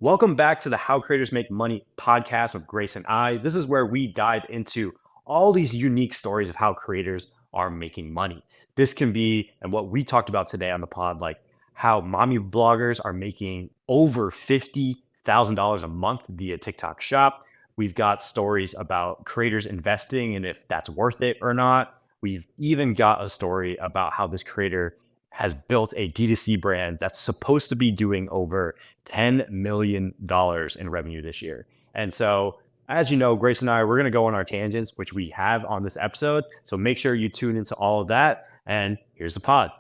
Welcome back to the How Creators Make Money podcast with Grace and I. This is where we dive into all these unique stories of how creators are making money. This can be, and what we talked about today on the pod, like how mommy bloggers are making over $50,000 a month via TikTok Shop. We've got stories about creators investing and if that's worth it or not. We've even got a story about how this creator has built a D2C brand that's supposed to be doing over $10 million in revenue this year. And so, as you know, Grace and I, we're going to go on our tangents, which we have on this episode. So make sure you tune into all of that. And here's the pod.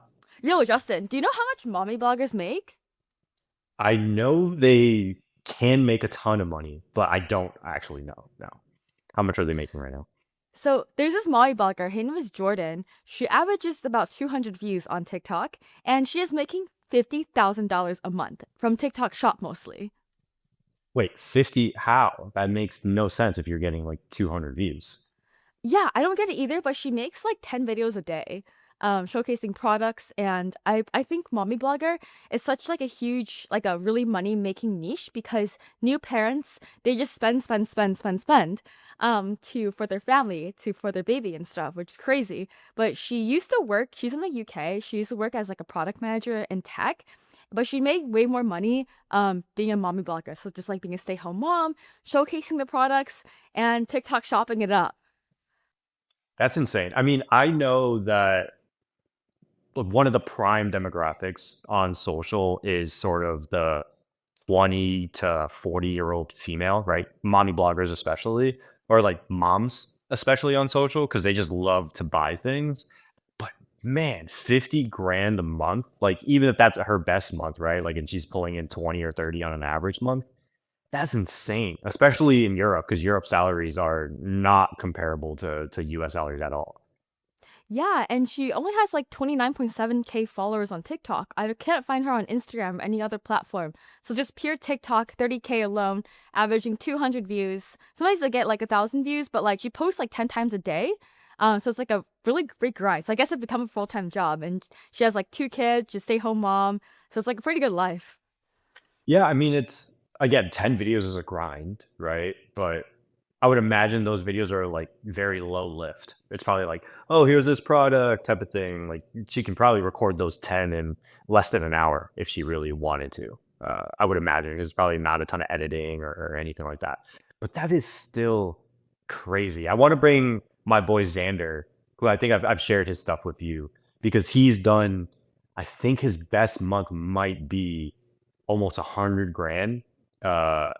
Yo, Justin, do you know how much mommy bloggers make? I know they can make a ton of money, but I don't actually know now. How much are they making right now? So there's this mommy blogger, her name is Jordan. She averages about 200 views on TikTok, and she is making $50,000 a month from TikTok Shop mostly. Wait, 50? How? That makes no sense if you're getting like 200 views. Yeah, I don't get it either, but she makes like 10 videos a day, showcasing products. And I think mommy blogger is such like a huge, like a really money making niche because new parents, they just spend, for their family, for their baby and stuff, which is crazy. But she used to work, she's in the UK, she used to work as like a product manager in tech. But she made way more money being a mommy blogger. So just like being a stay-home mom, showcasing the products, and TikTok shopping it up. That's insane. I mean, I know that one of the prime demographics on social is sort of the 20 to 40-year-old female, right? Mommy bloggers, especially, or like moms, especially on social, because they just love to buy things. But man, 50 grand a month, like even if that's her best month, right? Like, and she's pulling in 20 or 30 on an average month, that's insane, especially in Europe, because Europe salaries are not comparable to US salaries at all. Yeah, and she only has like 29.7K followers on TikTok. I can't find her on Instagram or any other platform. So just pure TikTok, 30K alone, averaging 200 views. Sometimes they get like 1,000 views, but like she posts like 10 times a day. So it's like a really great grind. So I guess it become a full-time job. And she has like two kids, just stay home mom. So it's like a pretty good life. Yeah, I mean, it's again, 10 videos is a grind, right? But I would imagine those videos are like very low lift. It's probably like, oh, here's this product type of thing. Like she can probably record those 10 in less than an hour if she really wanted to. I would imagine there's probably not a ton of editing or anything like that. But that is still crazy. I want to bring my boy Xander, who I think I've shared his stuff with you, because he's done, I think his best month might be almost 100 grand uh,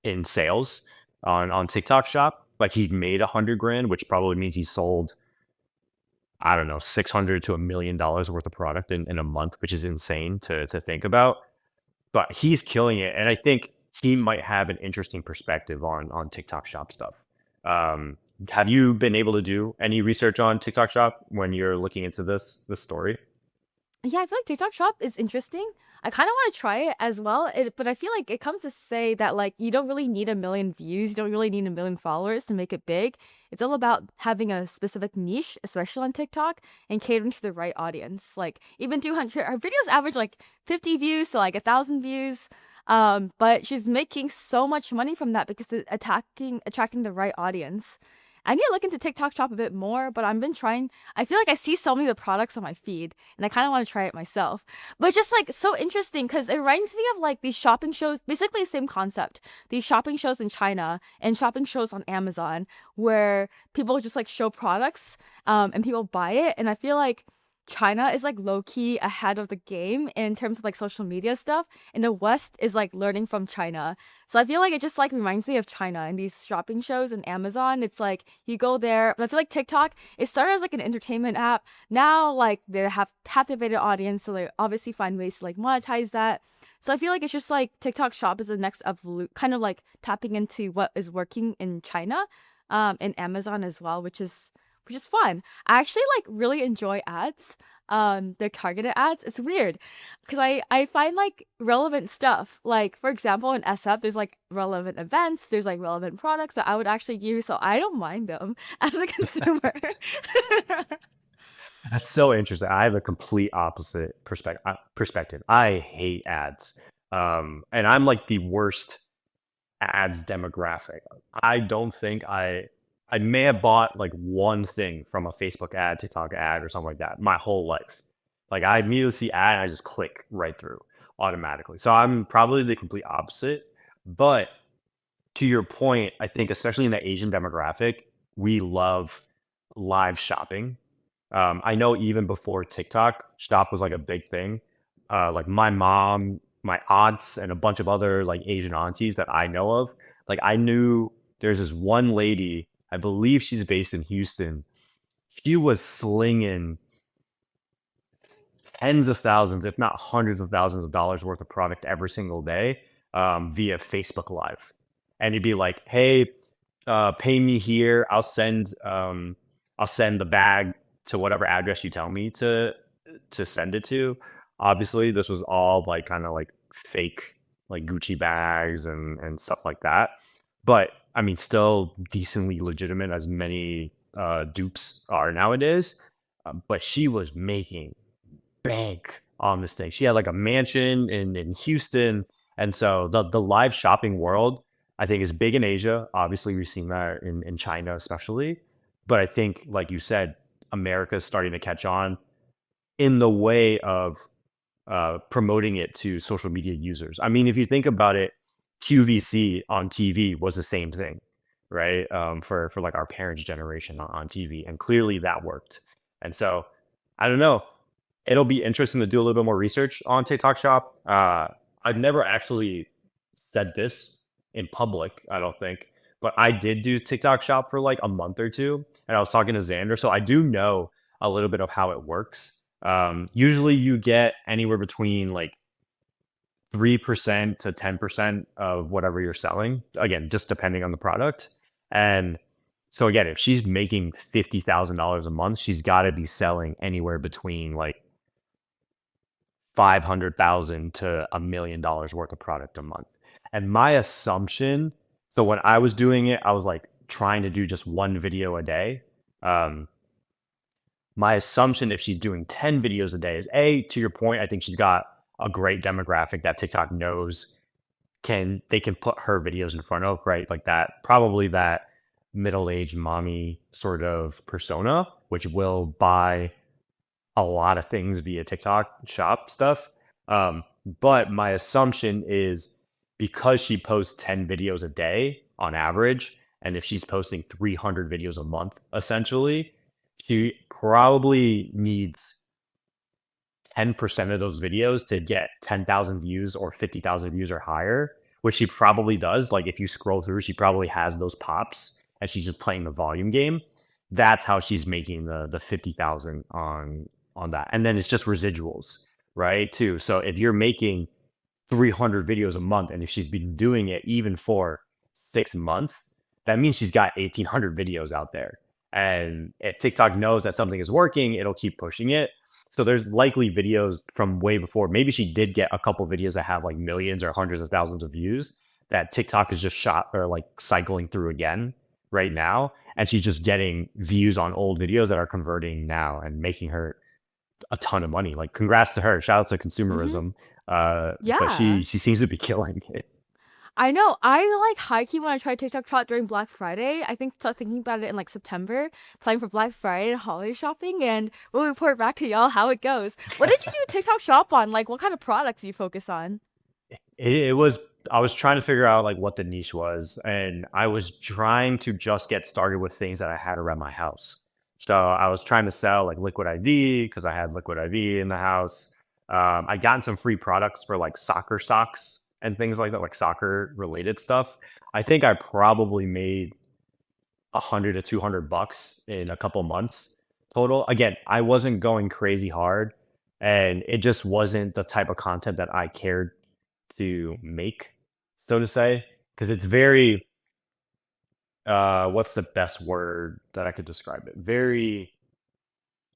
in sales on TikTok Shop. Like he made 100 grand, which probably means he sold, I don't know, 600 to $1 million worth of product in a month, which is insane to think about. But he's killing it, and I think he might have an interesting perspective on TikTok Shop stuff. Have you been able to do any research on TikTok Shop when you're looking into this story? Yeah, I feel like TikTok Shop is interesting. I kind of want to try it as well, but I feel like it comes to say that like you don't really need a million views, you don't really need a million followers to make it big. It's all about having a specific niche, especially on TikTok, and catering to the right audience. Like even 200, our videos average like 50 views to like 1,000 views. But she's making so much money from that because it's attracting the right audience. I need to look into TikTok Shop a bit more, but I've been trying. I feel like I see so many of the products on my feed, and I kind of want to try it myself. But it's just like so interesting because it reminds me of like these shopping shows, basically the same concept. These shopping shows in China and shopping shows on Amazon where people just like show products, and people buy it. And I feel like China is like low key ahead of the game in terms of like social media stuff, and the West is like learning from China. So I feel like it just like reminds me of China and these shopping shows and Amazon. It's like you go there, but I feel like TikTok, it started as like an entertainment app. Now like they have captivated audience, so they obviously find ways to like monetize that. So I feel like it's just like TikTok Shop is the next kind of like tapping into what is working in China, and Amazon as well, which is fun. I actually like really enjoy ads. The targeted ads. It's weird because I find like relevant stuff. Like for example, in SF, there's like relevant events. There's like relevant products that I would actually use, so I don't mind them as a consumer. That's so interesting. I have a complete opposite perspective. I hate ads. And I'm like the worst ads demographic. I don't think I may have bought like one thing from a Facebook ad, TikTok ad, or something like that my whole life. Like I immediately see ad and I just click right through automatically. So I'm probably the complete opposite. But to your point, I think especially in the Asian demographic, we love live shopping. I know even before TikTok, shop was like a big thing. Like my mom, my aunts, and a bunch of other like Asian aunties that I know of. Like I knew there's this one lady, I believe she's based in Houston. She was slinging tens of thousands, if not hundreds of thousands of dollars worth of product every single day via Facebook Live. And you'd be like, "Hey, pay me here. I'll send the bag to whatever address you tell me to send it to." Obviously, this was all like kind of like fake, like Gucci bags and stuff like that. But I mean, still decently legitimate as many dupes are nowadays. But she was making bank on this thing. She had like a mansion in Houston. And so the live shopping world, I think, is big in Asia. Obviously, we've seen that in China, especially. But I think, like you said, America is starting to catch on in the way of promoting it to social media users. I mean, if you think about it, QVC on TV was the same thing, right? For like our parents' generation on TV, and clearly that worked. And so, I don't know. It'll be interesting to do a little bit more research on TikTok Shop. I've never actually said this in public, I don't think, but I did do TikTok Shop for like a month or two, and I was talking to Xander, so I do know a little bit of how it works. Usually, you get anywhere between like 3% to 10% of whatever you're selling. Again, just depending on the product. And so again, if she's making $50,000 a month, she's got to be selling anywhere between like 500,000 to $1 million worth of product a month. And my assumption, so when I was doing it, I was like trying to do just one video a day. Um, my assumption if she's doing 10 videos a day is to your point, I think she's got a great demographic that TikTok knows they can put her videos in front of, right? Like that, probably that middle-aged mommy sort of persona, which will buy a lot of things via TikTok shop stuff. But my assumption is because she posts 10 videos a day on average, and if she's posting 300 videos a month, essentially, she probably needs 10% of those videos to get 10,000 views or 50,000 views or higher, which she probably does. Like if you scroll through, she probably has those pops and she's just playing the volume game. That's how she's making the 50,000 on that. And then it's just residuals, right? Too. So if you're making 300 videos a month and if she's been doing it even for 6 months, that means she's got 1,800 videos out there. And if TikTok knows that something is working, it'll keep pushing it. So there's likely videos from way before. Maybe she did get a couple videos that have like millions or hundreds of thousands of views that TikTok is just shot or like cycling through again right now. And she's just getting views on old videos that are converting now and making her a ton of money. Like congrats to her. Shout out to Mhm. consumerism. But Yeah. she seems to be killing it. I know. I like high key when I tried TikTok Shop during Black Friday. I think start thinking about it in like September, planning for Black Friday and holiday shopping, and we'll report back to y'all how it goes. What did you do TikTok Shop on? Like, what kind of products do you focus on? It was I was trying to figure out like what the niche was, and I was trying to just get started with things that I had around my house. So I was trying to sell like liquid IV because I had liquid IV in the house. I gotten some free products for like soccer socks and things like that, like soccer related stuff. I think I probably made 100 to 200 bucks in a couple months total. Again, I wasn't going crazy hard, and it just wasn't the type of content that I cared to make, so to say, because it's very what's the best word that I could describe it? Very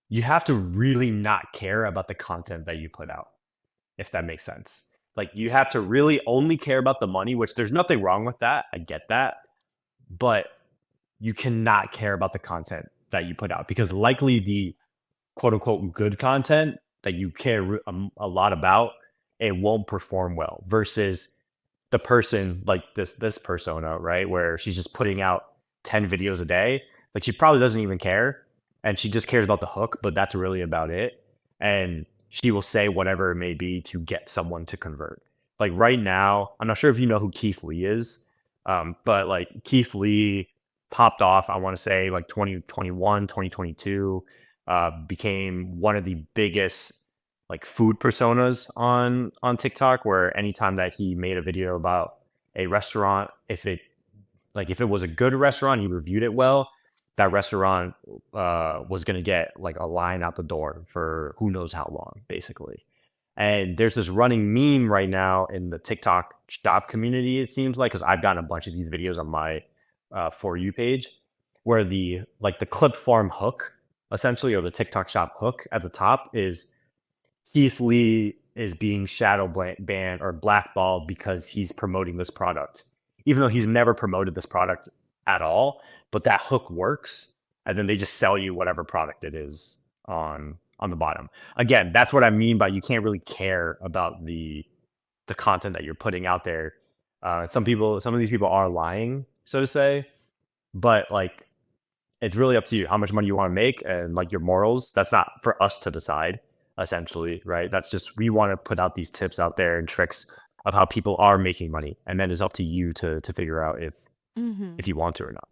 you have to really not care about the content that you put out, if that makes sense. Like you have to really only care about the money, which there's nothing wrong with that. I get that. But you cannot care about the content that you put out because likely the quote unquote good content that you care a lot about it won't perform well versus the person like this persona, right? Where she's just putting out 10 videos a day. Like she probably doesn't even care and she just cares about the hook, but that's really about it. And she will say whatever it may be to get someone to convert. Like right now, I'm not sure if you know who Keith Lee is, but like Keith Lee popped off, I want to say like 2021, 2022, became one of the biggest like food personas on TikTok, where anytime that he made a video about a restaurant, if it was a good restaurant, he reviewed it well, that restaurant was gonna get like a line out the door for who knows how long, basically. And there's this running meme right now in the TikTok shop community, it seems like, because I've gotten a bunch of these videos on my For You page, where the clip farm hook, essentially, or the TikTok shop hook at the top is Keith Lee is being banned or blackballed because he's promoting this product, even though he's never promoted this product at all. But that hook works, and then they just sell you whatever product it is on the bottom. Again, that's what I mean by you can't really care about the content that you're putting out there. Some of these people are lying, so to say, but like it's really up to you how much money you want to make and like your morals. That's not for us to decide, essentially, right? That's just we want to put out these tips out there and tricks of how people are making money, and then it's up to you to figure out Mhm. if you want to or not.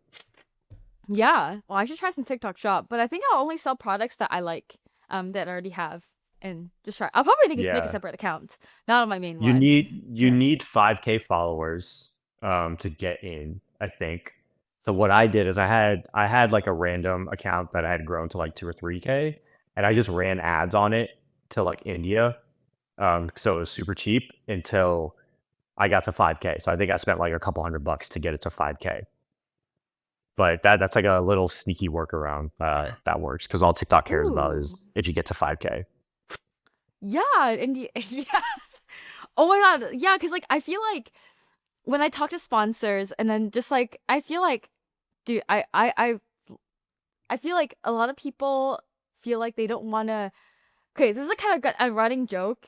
Yeah. Well, I should try some TikTok shop, but I think I'll only sell products that I like, that I already have, and just try. I'll probably make a Yeah, separate account, not on my main one. you Yeah. need 5K followers to get in, I think. So what I did is I had like a random account that I had grown to like 2 or 3K, and I just ran ads on it to like India. So it was super cheap until I got to 5K. So I think I spent like a couple $100 to get it to 5K. But that's like a little sneaky workaround that works because all TikTok cares about Ooh. is if you get to 5K. Yeah, and yeah. Oh my god. Yeah, because like I feel like when I talk to sponsors and then just like I feel like dude, I feel like a lot of people feel like they don't want to. Okay, this is a kind of a running joke.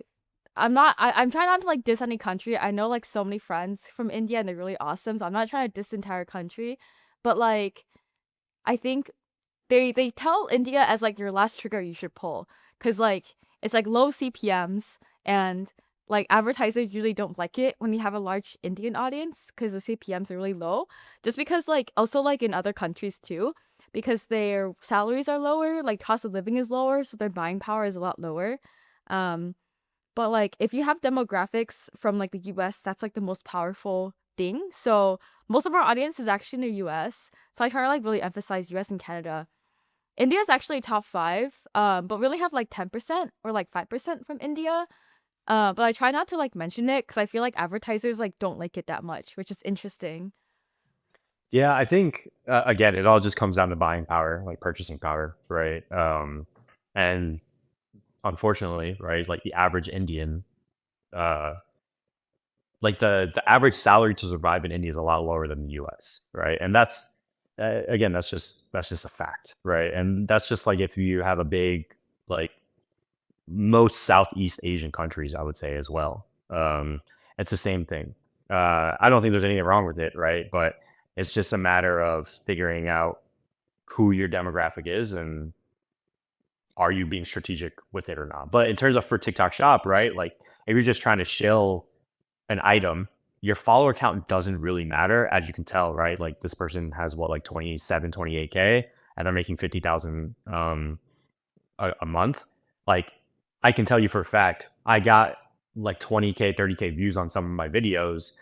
I'm trying not to like diss any country. I know like so many friends from India and they're really awesome, so I'm not trying to diss the entire country. But like I think they tell India as like your last trigger you should pull, cuz like it's like low CPMs, and like advertisers usually don't like it when you have a large Indian audience cuz the CPMs are really low, just because like also like in other countries too, because their salaries are lower, like cost of living is lower, so their buying power is a lot lower. Um but like if you have demographics from like the US, that's like the most powerful thing. So most of our audience is actually in the US. So I try to like really emphasize US and Canada. India is actually top five, but we only have like 10% or like 5% from India. But I try not to like mention it because I feel like advertisers like don't like it that much, which is interesting. Yeah, I think again, it all just comes down to buying power, like purchasing power, right? And unfortunately, right, like the average Indian, uh, like the average salary to survive in India is a lot lower than the U.S., right? And that's again, that's just a fact, right? And that's just like if you have a big like most Southeast Asian countries, I would say as well. It's the same thing. I don't think there's anything wrong with it, right? But it's just a matter of figuring out who your demographic is and are you being strategic with it or not. But in terms of for TikTok Shop, right? Like if you're just trying to shill an item, your follower count doesn't really matter, as you can tell, right? Like this person has what, like 27, 28K, and they're making 50,000 a month. Like I can tell you for a fact, I got like 20K, 30K views on some of my videos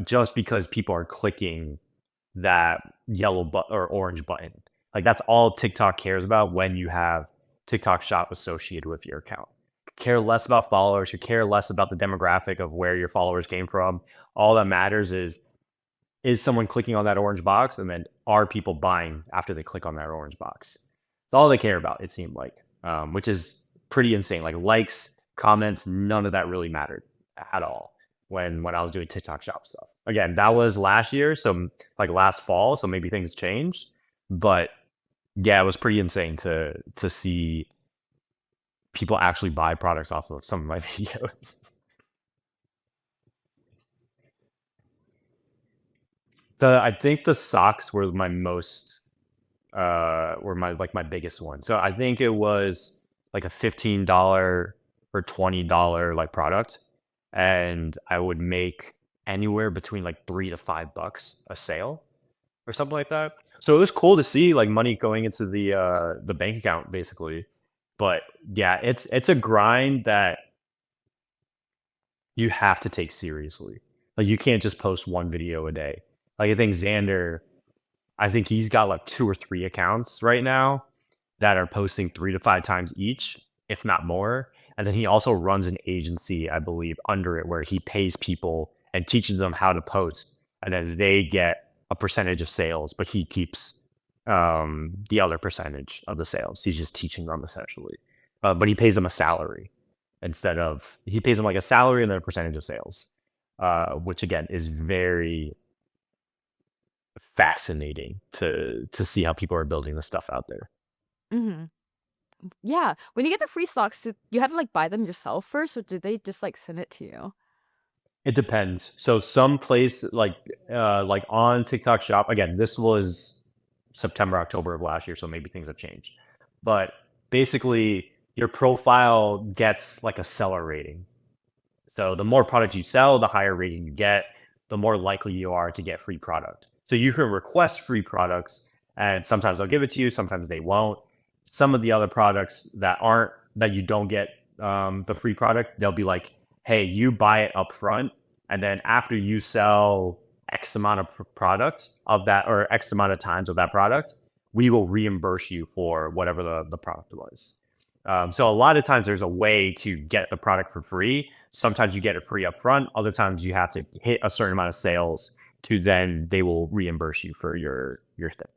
just because people are clicking that yellow or orange button. Like that's all TikTok cares about when you have TikTok shop associated with your account. Care less about followers, you care less about the demographic of where your followers came from. All that matters is someone clicking on that orange box, and then are people buying after they click on that orange box? That's all they care about, it seemed like, which is pretty insane. Like likes, comments, none of that really mattered at all when I was doing TikTok shop stuff. Again, that was last year, so like last fall, so maybe things changed. But yeah, it was pretty insane to see people actually buy products off of some of my videos. I think the socks were my most were my like my biggest one. So I think it was like a $15 or $20 like product, and I would make anywhere between like $3 to $5 a sale or something like that. So it was cool to see like money going into the bank account basically. But yeah, it's a grind that you have to take seriously. Like you can't just post one video a day. Like I think he's got like two or three accounts right now that are posting 3 to 5 times each, if not more. And then he also runs an agency, I believe, under it where he pays people and teaches them how to post, and then they get a percentage of sales, but he keeps the other percentage of the sales. He's just teaching them essentially, but he pays them a salary instead of he pays them like a salary and then a percentage of sales, which again is very fascinating to see how people are building this stuff out there. Mhm. Yeah, when you get the free stocks, you had to, like, buy them yourself first, or did they just, like, send it to you? It depends. So some place like on TikTok Shop, again, this was September, October of last year, so maybe things have changed. But basically your profile gets like a seller rating. So the more product you sell, the higher rating you get, the more likely you are to get free product. So you can request free products, and sometimes they'll give it to you, sometimes they won't. Some of the other products that you don't get the free product, they'll be like, "Hey, you buy it up front, and then after you sell X amount of product of that or X amount of times of that product, we will reimburse you for whatever the product was." So a lot of times there's a way to get the product for free. Sometimes you get it free up front. Other times you have to hit a certain amount of sales to then they will reimburse you for your thing.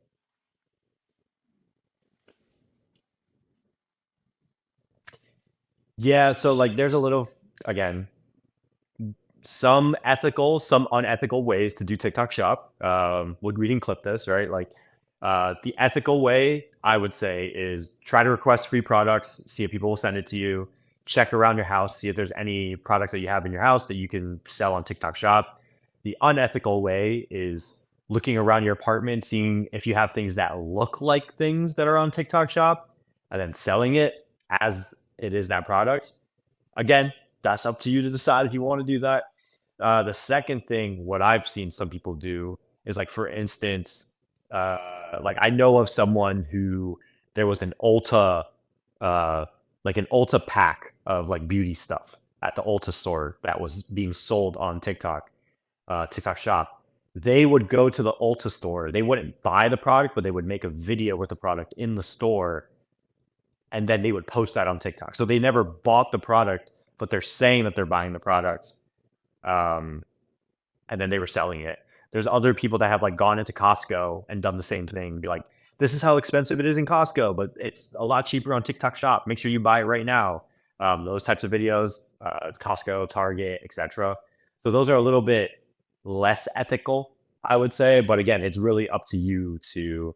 Yeah, so like there's a little again some ethical, some unethical ways to do TikTok Shop. Would we can clip this, right? Like the ethical way, I would say, is try to request free products, see if people will send it to you. Check around your house, see if there's any products that you have in your house that you can sell on TikTok Shop. The unethical way is looking around your apartment, seeing if you have things that look like things that are on TikTok Shop, and then selling it as it is that product. Again, that's up to you to decide if you want to do that. The second thing, what I've seen some people do is like, for instance, like I know of someone who there was uh, an Ulta pack of like beauty stuff at the Ulta store that was being sold on TikTok Shop. They would go to the Ulta store. They wouldn't buy the product, but they would make a video with the product in the store, and then they would post that on TikTok. So they never bought the product, but they're saying that they're buying the product. Um, and then they were selling it. There's other people that have like gone into Costco and done the same thing. Be like, this is how expensive it is in Costco, but it's a lot cheaper on TikTok Shop. Make sure you buy it right now. Those types of videos, Costco, Target, etc. So those are a little bit less ethical, I would say. But again, it's really up to you to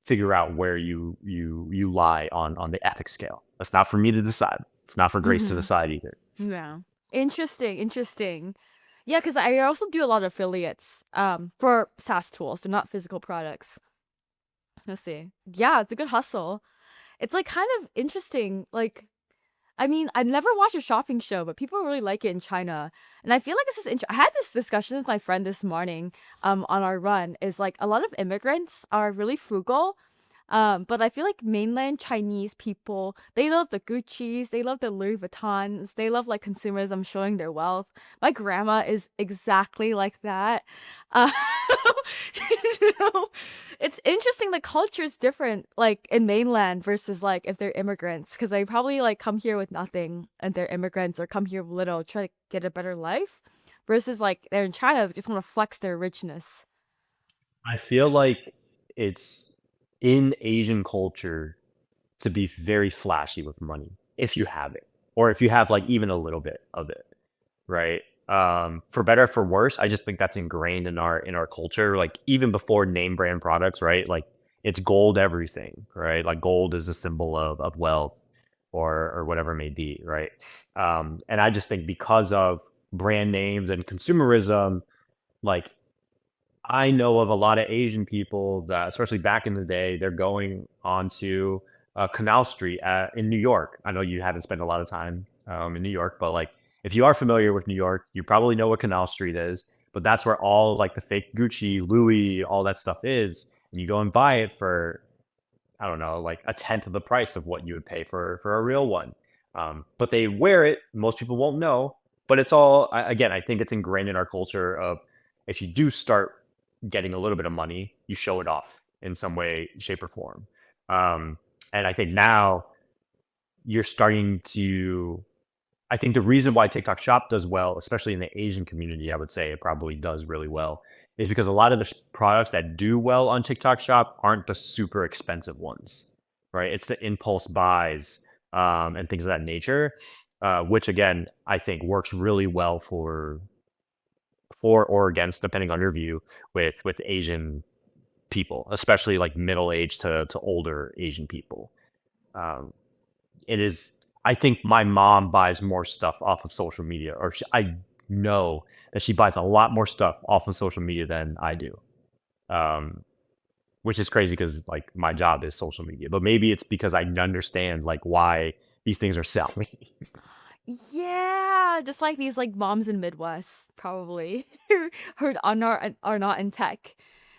figure out where you lie on the ethics scale. That's not for me to decide. It's not for Grace to Mhm. decide either. Yeah. Interesting, interesting. Yeah, because I also do a lot of affiliates, for SaaS tools, they're not physical products. Let's see. Yeah, it's a good hustle. It's, like, kind of interesting, like, I mean, I never watched a shopping show, but people really like it in China, and I feel like this is I had this discussion with my friend this morning, on our run, is, like, a lot of immigrants are really frugal, but I feel like mainland Chinese people, they love the Gucci's, they love the Louis Vuittons, they love like consumerism showing their wealth. My grandma is exactly like that. Uh, so it's interesting. The culture is different, like in mainland versus like if they're immigrants, because they probably like come here with nothing and they're immigrants or come here with little, try to get a better life, versus like they're in China, they just want to flex their richness. I feel like it's in Asian culture to be very flashy with money if you have it, or if you have like even a little bit of it, right? For better or for worse, I just think that's ingrained in our culture. Like even before name brand products, right? Like it's gold everything, right? Like gold is a symbol of wealth or whatever it may be, right? And I just think because of brand names and consumerism, like I know of a lot of Asian people that, especially back in the day, they're going onto Canal Street in New York. I know you haven't spent a lot of time in New York, but like if you are familiar with New York, you probably know what Canal Street is. But that's where all like the fake Gucci, Louis, all that stuff is, and you go and buy it for I don't know, like a tenth of the price of what you would pay for a real one. But they wear it. Most people won't know, but it's all again. I think it's ingrained in our culture of if you do start getting a little bit of money, you show it off in some way, shape, or form. And I think now you're starting to. I think the reason why TikTok Shop does well, especially in the Asian community, I would say it probably does really well, is because a lot of the products that do well on TikTok Shop aren't the super expensive ones, right? It's the impulse buys and things of that nature, which again I think works really well for or against, depending on your view, with Asian people, especially like middle aged to older Asian people. Um, it is I think my mom buys more stuff off of social media, or I know that she buys a lot more stuff off of social media than I do. Um, which is crazy because like my job is social media, but maybe it's because I understand like why these things are selling. Yeah, just like these like moms in Midwest probably heard are not in tech.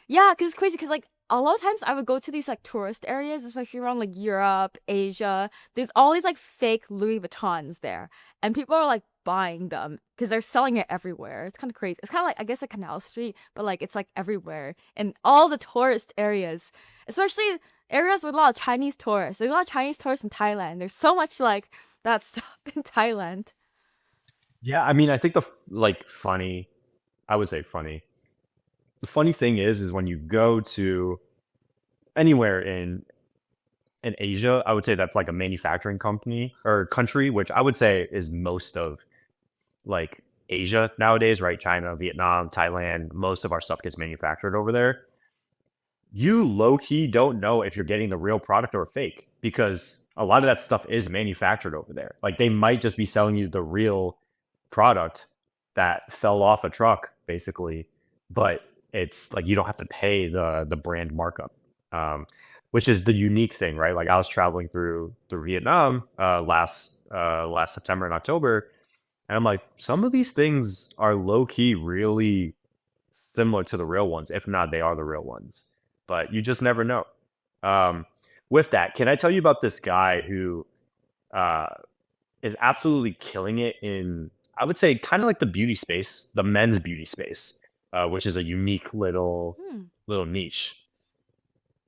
Yeah, cause it's crazy. Cause like a lot of times I would go to these like tourist areas, especially around like Europe, Asia. There's all these like fake Louis Vuittons there, and people are like buying them because they're selling it everywhere. It's kind of crazy. It's kind of like I guess a Canal Street, but like it's like everywhere in all the tourist areas, especially areas with a lot of Chinese tourists. There's a lot of Chinese tourists in Thailand. There's so much like that stuff in Thailand. Yeah, I mean, I think the like funny, I would say funny. The funny thing is when you go to anywhere in Asia, I would say that's like a manufacturing company or country, which I would say is most of like Asia nowadays, right? China, Vietnam, Thailand, most of our stuff gets manufactured over there. You low key don't know if you're getting the real product or fake because a lot of that stuff is manufactured over there. Like they might just be selling you the real product that fell off a truck, basically, but it's like you don't have to pay the brand markup, which is the unique thing, right? Like I was traveling through Vietnam last September and October, and I'm like, some of these things are low key really similar to the real ones. If not, they are the real ones. But you just never know. Um, with that, can I tell you about this guy who uh, is absolutely killing it in, I would say, kind of like the beauty space, the men's beauty space, which is a unique Hmm. little niche.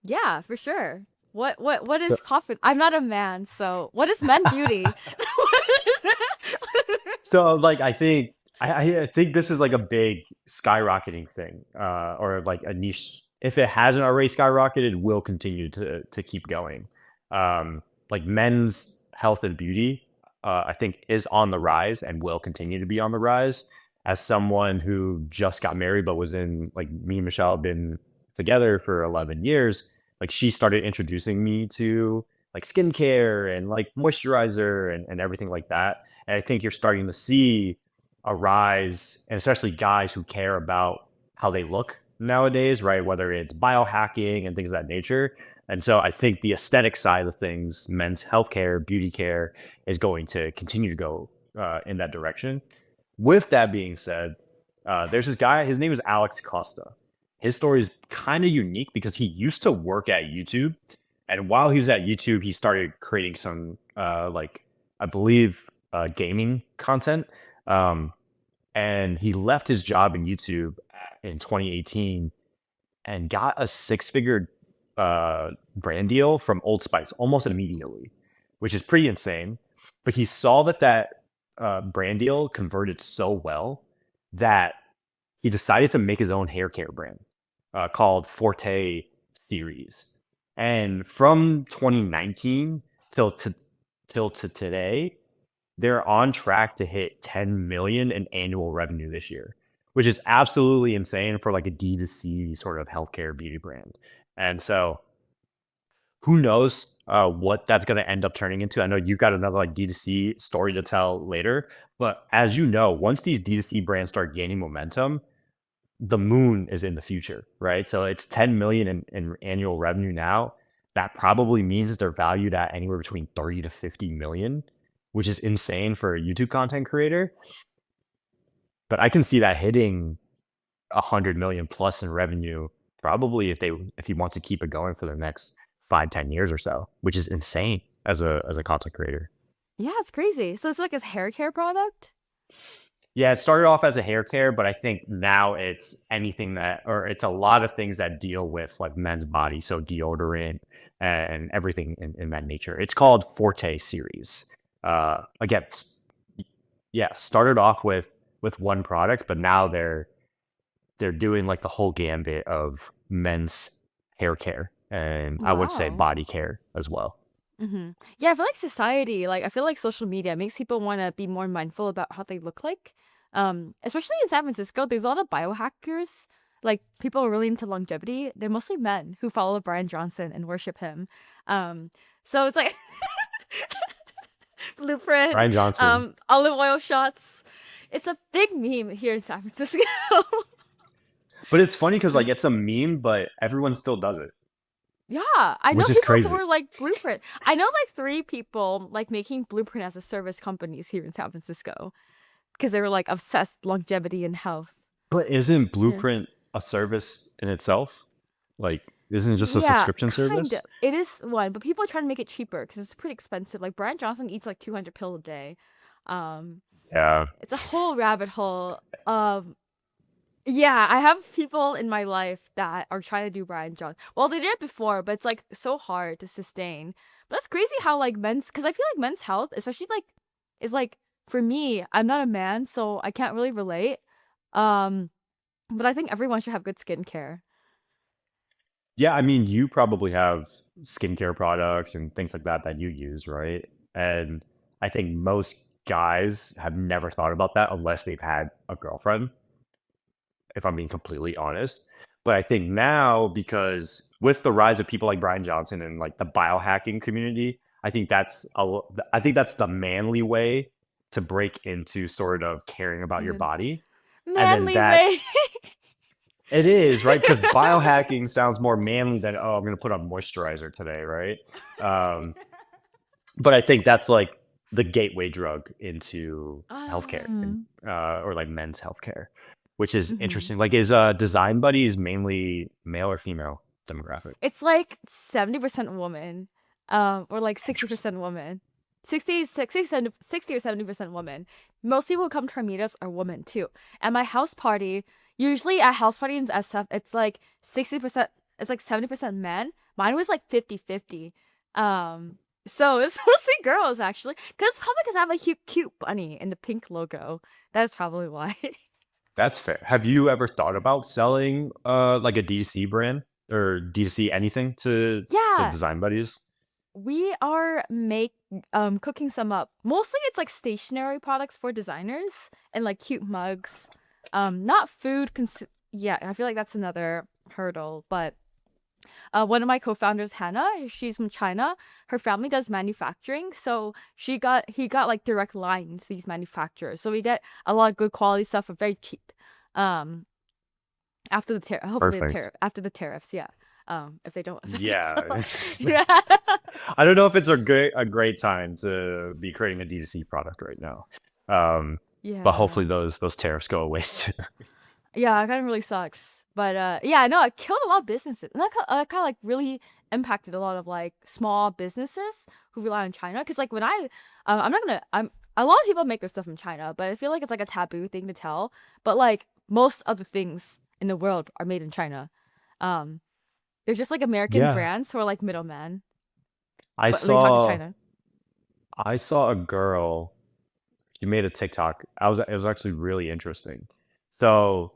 Yeah, for sure. What So is poppin'? I'm not a man, so what is men beauty? What is that? So like I think this is like a big skyrocketing thing, or like a niche. If it hasn't already skyrocketed, it will continue to keep going. Like men's health and beauty, I think is on the rise and will continue to be on the rise. As someone who just got married but was in like me and Michelle have been together for 11 years, like she started introducing me to like skincare and like moisturizer and everything like that, and I think you're starting to see a rise, and especially guys who care about how they look nowadays, right? Whether it's biohacking and things of that nature. And so I think the aesthetic side of things, men's healthcare, beauty care, is going to continue to go in that direction. With that being said, there's this guy, his name is Alex Costa. His story is kind of unique because he used to work at YouTube. And while he was at YouTube, he started creating some, like, I believe, gaming content. Um, and he left his job in YouTube in 2018 and got a six-figure brand deal from Old Spice almost immediately, which is pretty insane. But he saw that brand deal converted so well that he decided to make his own hair care brand called Forte Series. And from 2019 till to till to today, they're on track to hit 10 million in annual revenue this year, which is absolutely insane for like a D2C sort of healthcare beauty brand. And so who knows what that's going to end up turning into. I know you've got another like D2C story to tell later, but as you know, once these D2C brands start gaining momentum, the moon is in the future, right? So it's 10 million in annual revenue now. That probably means they're valued at anywhere between 30 to 50 million, which is insane for a YouTube content creator. But I can see that hitting 100 million plus in revenue probably if he wants to keep it going for the next 5, 10 years or so, which is insane as a content creator. Yeah, it's crazy. So it's like his hair care product? Yeah, it started off as a hair care, but I think now it's anything that, or it's a lot of things that deal with like men's body, so deodorant and everything in that nature. It's called Forte series. Again, yeah, started off with one product, but now they're doing like the whole gambit of men's hair care, and I would say Wow. body care as well. Yeah, I feel like society, like I feel like social media makes people want to be more mindful about how they look like. Especially in San Francisco, there's a lot of biohackers. Like people are really into longevity. They're mostly men who follow Brian Johnson and worship him. Um, so it's like blueprint, Ryan Johnson. olive oil shots. It's a big meme here in San Francisco. But it's funny because like it's a meme, but everyone still does it, Yeah, I know which is people who crazy. are like Blueprint. I know like three people like making Blueprint as a service companies here in San Francisco because they were like obsessed with longevity and health. But isn't Yeah. Blueprint a service in itself? Like, isn't it just a Yeah, subscription kind of. service? It is one, but people are trying to make it cheaper because it's pretty expensive. Like Brian Johnson eats like 200 pills a day. Um, Yeah. it's a whole rabbit hole. Yeah, I have people in my life that are trying to do Brian Johnson. Well, they did it before, but it's like so hard to sustain. But it's crazy how like because I feel like men's health, especially like, is like for me, I'm not a man, so I can't really relate. Um, but I think everyone should have good skincare. Yeah, I mean, you probably have skincare products and things like that that you use, right? And I think most guys have never thought about that unless they've had a girlfriend, if I'm being completely honest. But I think now, because with the rise of people like Brian Johnson and like the biohacking community, I think that's the manly way to break into sort of caring about your Mhm. body. And then Manly that way. it is, right? Because biohacking sounds more manly than, oh, I'm going to put on moisturizer today, right? Um, but I think that's like the gateway drug into healthcare and um, or like men's healthcare, which is mhm. interesting. Like, is Design Buddies mainly male or female demographic? It's like 70% woman, or like Interesting. 60% woman. 60 or 70% woman. Most people who come to our meetups are women too. At my house party, usually at house parties and stuff, it's like 60%, it's like 70% men. Mine was like 50-50. So it's mostly girls actually. Because probably because I have a cute bunny in the pink logo. That's probably why. That's fair. Have you ever thought about selling like a D2C brand or D2C anything to Yeah, Design Buddies? we are cooking some up. Mostly it's like stationery products for designers and like cute mugs. Not food yeah, I feel like that's another hurdle, but one of my co-founders, Hannah, she's from China. Her family does manufacturing, so he got like direct lines to these manufacturers. So we get a lot of good quality stuff for very cheap. Um After the hopefully the Perfect. tariff after the tariffs, yeah. If they don't affect us a Yeah. lot. Yeah. I don't know if it's a great time to be creating a D2C product right now. But Yeah. hopefully those tariffs go away soon. Yeah, it kind of really sucks. But yeah, no, it killed a lot of businesses. And that kind of like really impacted a lot of like small businesses who rely on China. Because like when I'm not gonna, I'm a lot of people make their stuff in China, but I feel like it's like a taboo thing to tell. But like most other things in the world are made in China. Um, they're just like American Yeah. brands who are like middlemen, I but they talk to saw China. I saw a girl, she made a TikTok. It was actually really interesting. So,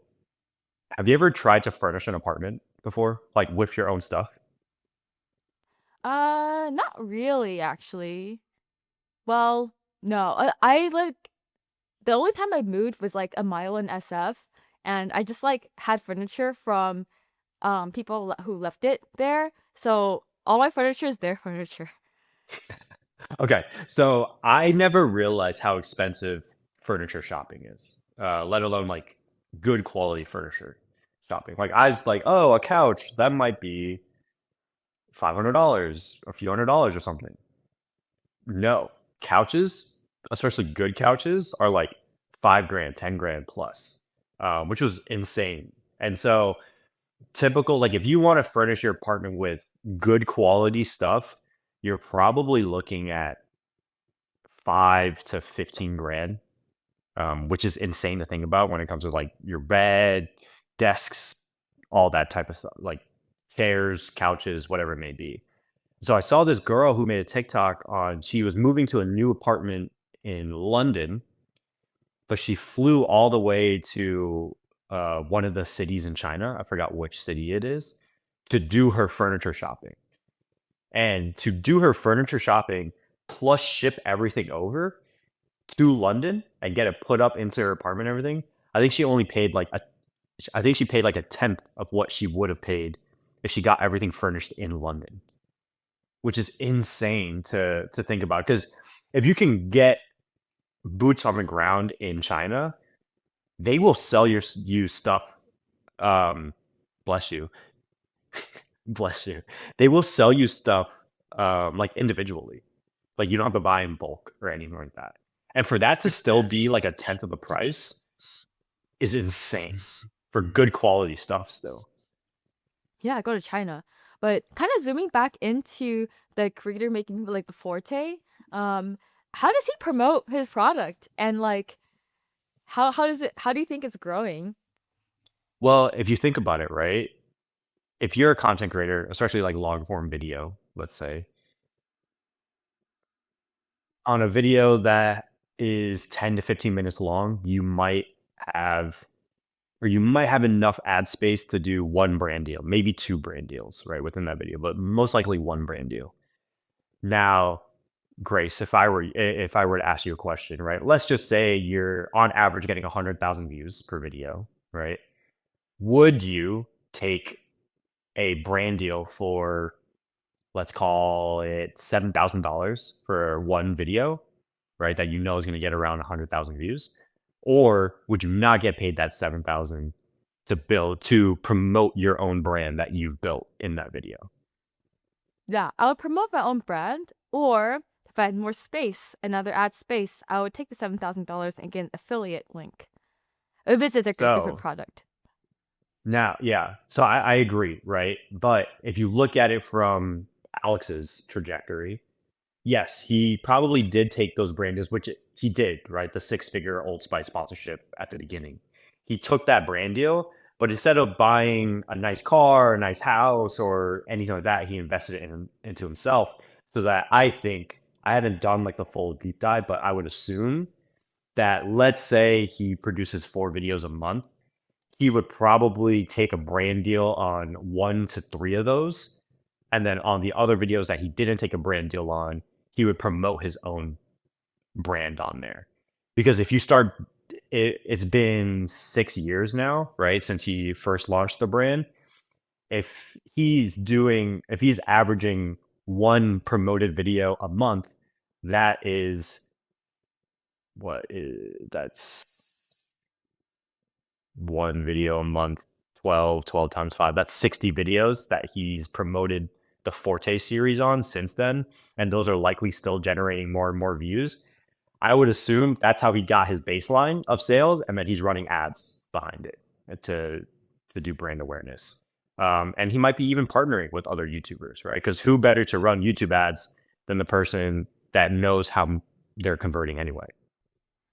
have you ever tried to furnish an apartment before? Like with your own stuff? Not really, actually. Well, no, I like the only time I moved was like a mile in SF, and I just like had furniture from people who left it there. So all my furniture is their furniture. Okay. So, I never realized how expensive furniture shopping is. Let alone like good quality furniture. shopping. Like I was like, oh, a couch that might be $500, a few $100s or something. No, couches, especially good couches, are like 5 grand, 10 grand plus, which was insane. And so typical, like if you want to furnish your apartment with good quality stuff, you're probably looking at 5 to 15 grand, which is insane to think about when it comes to like your bed, desks, all that type of stuff, like chairs, couches, whatever it may be. So I saw this girl who made a TikTok on, she was moving to a new apartment in London, but she flew all the way to one of the cities in China. I forgot which city it is, to do her furniture shopping. And to do her furniture shopping plus ship everything over to London and get it put up into her apartment and everything, I think she only paid like I think she paid like a tenth of what she would have paid if she got everything furnished in London, which is insane to think about. Because if you can get boots on the ground in China, they will sell you stuff. Um, bless you, bless you. They will sell you stuff like individually. Like you don't have to buy in bulk or anything like that. And for that to still be like a tenth of the price is insane for good quality stuff still. Yeah, go to China. But kind of zooming back into the creator making like the forte, um, how does he promote his product? And like how do you think it's growing? Well, if you think about it, right? If you're a content creator, especially like long form video, let's say, on a video that is 10 to 15 minutes long, have you might have enough ad space to do one brand deal, maybe two brand deals, right, within that video, but most likely one brand deal. Now, Grace, if I were to ask you a question, right? Let's just say you're on average getting 100,000 views per video, right? Would you take a brand deal for, let's call it $7,000 for one video, right? That you know is going to get around 100,000 views, or would you not get paid that 7,000 to promote your own brand that you've built in that video? Yeah, I would promote my own brand, or if I had more space, another ad space, I would take the $7,000 and get an affiliate link. If it's a different So product. now, yeah, so I agree, right? But if you look at it from Alex's trajectory, yes, he probably did take those brand deals, which he did, right? The six-figure Old Spice sponsorship at the beginning. He took that brand deal, but instead of buying a nice car, a nice house, or anything like that, he invested it into himself. So that I think I haven't done like the full deep dive, but I would assume that let's say he produces 4 videos a month, he would probably take a brand deal on 1 to 3 of those. And then on the other videos that he didn't take a brand deal on, he would promote his own brand on there. Because if you start, it's been 6 years now, right? Since he first launched the brand. If he's averaging one promoted video a month, that is that's one video a month, 12 times 5. That's 60 videos that he's promoted the Forte series on since then. And those are likely still generating more and more views. I would assume that's how he got his baseline of sales, and then he's running ads behind it to do brand awareness. And he might be even partnering with other YouTubers, right? Because who better to run YouTube ads than the person that knows how they're converting anyway?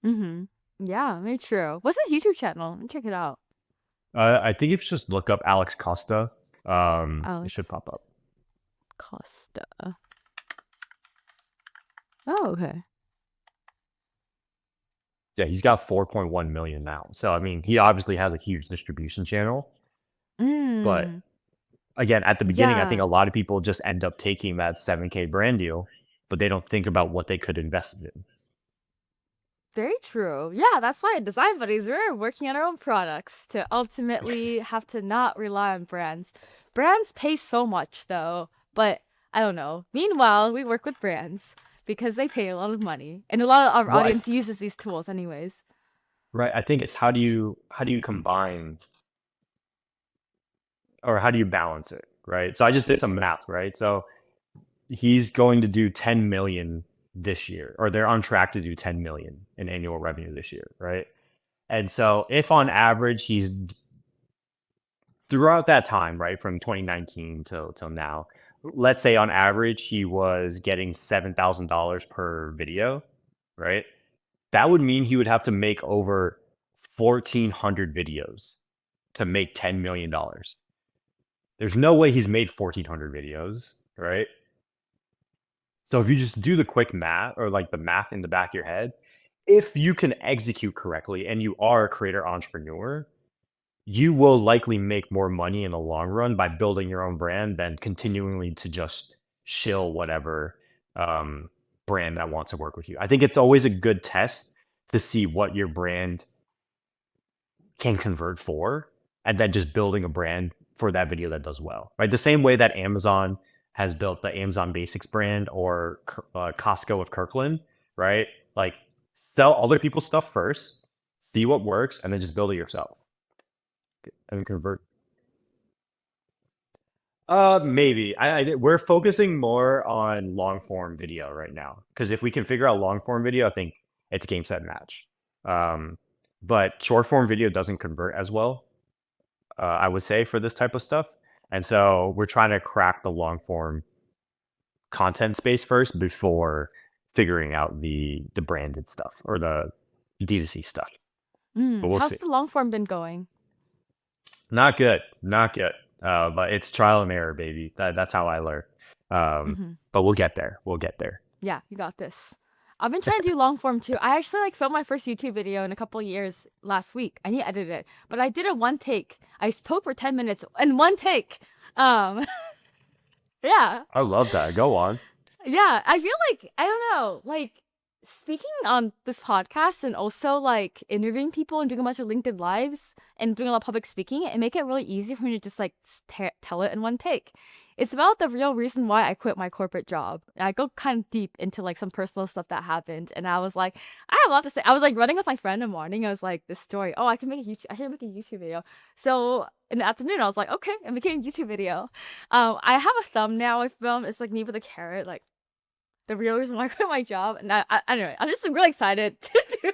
Mm-hmm. Yeah, very true. What's his YouTube channel? Let me check it out. I think if you just look up Alex Costa, it should Alex pop up. Costa. Oh, okay. Yeah, he's got 4.1 million now. So I mean, he obviously has a huge distribution channel. But Mm. again, at the beginning, I think Yeah. a lot of people just end up taking that 7K brand deal, but they don't think about what they could invest in. Very true. Yeah, that's why at Design Buddies, we're working on our own products to ultimately have to not rely on brands. Brands pay so much, though, but I don't know. Meanwhile, we work with brands because they pay a lot of money, and a lot of our Well, audience uses these tools, anyways. right. I think it's how do you combine or how do you balance it, right? So I just did some math, right? So he's going to do 10 million this year, or they're on track to do 10 million in annual revenue this year, right? And so if on average he's throughout that time, right, from 2019 till now, let's say on average he was getting $7,000 per video, right? That would mean he would have to make over 1,400 videos to make $10 million. There's no way he's made 1,400 videos, right? So if you just do the quick math, or like the math in the back of your head, if you can execute correctly and you are a creator entrepreneur, you will likely make more money in the long run by building your own brand than continually to just shill whatever um, brand that wants to work with you. I think it's always a good test to see what your brand can convert for, and then just building a brand for that video that does well, right? The same way that Amazon has built the Amazon Basics brand, or Costco of Kirkland, right? Like, sell other people's stuff first, see what works, and then just build it yourself and convert. Maybe we're focusing more on long form video right now, because if we can figure out long form video, I think it's game set match. Um, but short form video doesn't convert as well, I would say, for this type of stuff. And so we're trying to crack the long form content space first before figuring out the branded stuff, or the D2C stuff. But we'll How's see. the long form been going? Not good, not good. But it's trial and error, baby. That's how I learn. Hmm. But we'll get there. We'll get there. Yeah, you got this. I've been trying to do long form too. I actually like filmed my first YouTube video in a couple years last week. I need to edit it, but I did it one take. I spoke for 10 minutes in one take. Um, yeah, I love that. Go on. yeah. I feel like I don't know, like speaking on this podcast and also like interviewing people and doing a bunch of LinkedIn lives and doing a lot of public speaking, it make it really easy for me to just like tell it in one take. It's about the real reason why I quit my corporate job. And I go kind of deep into like some personal stuff that happened, and I was like, I have a lot to say. I was like running with my friend in the morning. I was like, this story. Oh, I can make a YouTube. I should make a YouTube video. So in the afternoon, I was like, okay, I'm making a YouTube video. I have a thumbnail I filmed. It's like me with a carrot, like the real reason why I quit my job. And I don't know. I'm just really excited to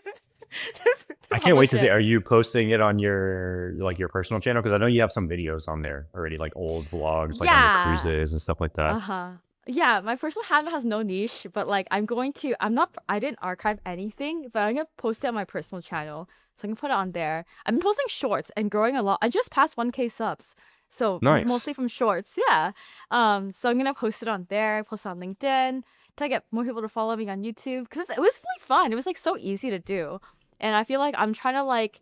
I can't wait publish to see. it. Are you posting it on your personal channel? Because I know you have some videos on there already, like old vlogs, like on your Yeah. cruises and stuff like that. Uh-huh. Yeah, my personal handle has no niche, but like I'm not, I didn't archive anything, but I'm gonna post it on my personal channel. So I can put it on there. I've been posting shorts and growing a lot. I just passed 1K subs. So Nice. mostly from shorts, yeah. So I'm gonna post it on there, post it on LinkedIn to get more people to follow me on YouTube because it was really fun. It was like so easy to do. And I feel like I'm trying to like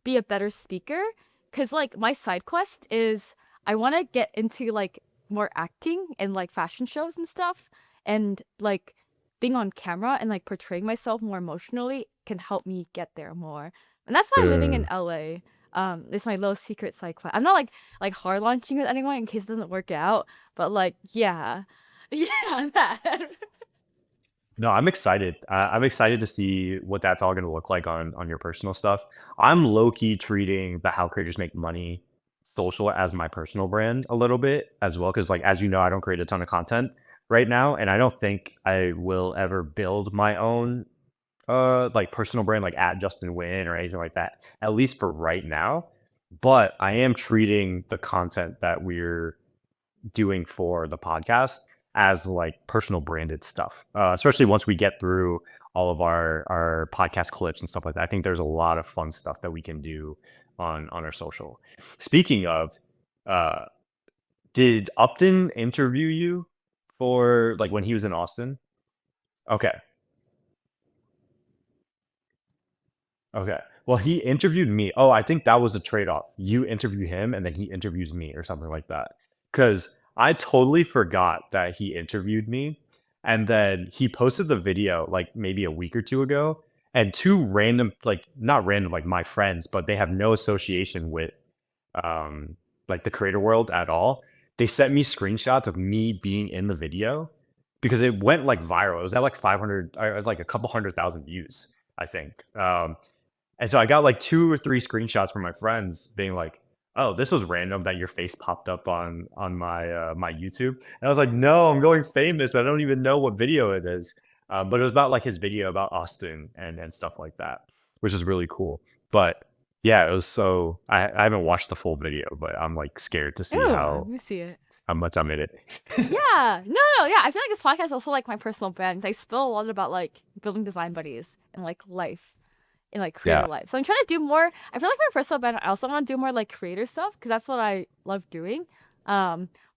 be a better speaker, because like my side quest is I want to get into like more acting and like fashion shows and stuff, and like being on camera and like portraying myself more emotionally can help me get there more. And that's why living in Uh, LA is my little secret side quest. I'm not like hard launching with anyone in case it doesn't work out, but like yeah. Yeah, that. no, I'm excited. I'm excited to see what that's all going to look like on your personal stuff. I'm low key treating the How Creators Make Money social as my personal brand a little bit as well, because like as you know, I don't create a ton of content right now, and I don't think I will ever build my own like personal brand, like at Justin Win or anything like that, at least for right now. But I am treating the content that we're doing for the podcast as like personal branded stuff, especially once we get through all of our podcast clips and stuff like that. I think there's a lot of fun stuff that we can do on our social. Speaking of, uh, did Upton interview you for like when he was in Austin? Okay. Okay. Well, he interviewed me. Oh, I think that was a trade-off. You interview him and then he interviews me or something like that. Cause I totally forgot that he interviewed me. And then he posted the video like maybe a week or two ago. And two random, like not random, like my friends, but they have no association with like the creator world at all. They sent me screenshots of me being in the video because it went like viral. It was at like 500, like a couple 100,000 views, I think. And so I got like two or three screenshots from my friends being like, oh, this was random that your face popped up on my my YouTube. And I was like, no, I'm going famous. I don't even know what video it is. But it was about like his video about Austin and stuff like that, which is really cool. But yeah, it was so I haven't watched the full video, but I'm like scared to see Ooh, let me see it. how much I'm in it. Yeah, no, yeah. I feel like this podcast is also like my personal brand. 'Cause I spill a lot about like building design buddies and like life in like Yeah. creator life. So I'm trying to do more. I feel like my personal brand. I also want to do more like creator stuff because that's what I love doing.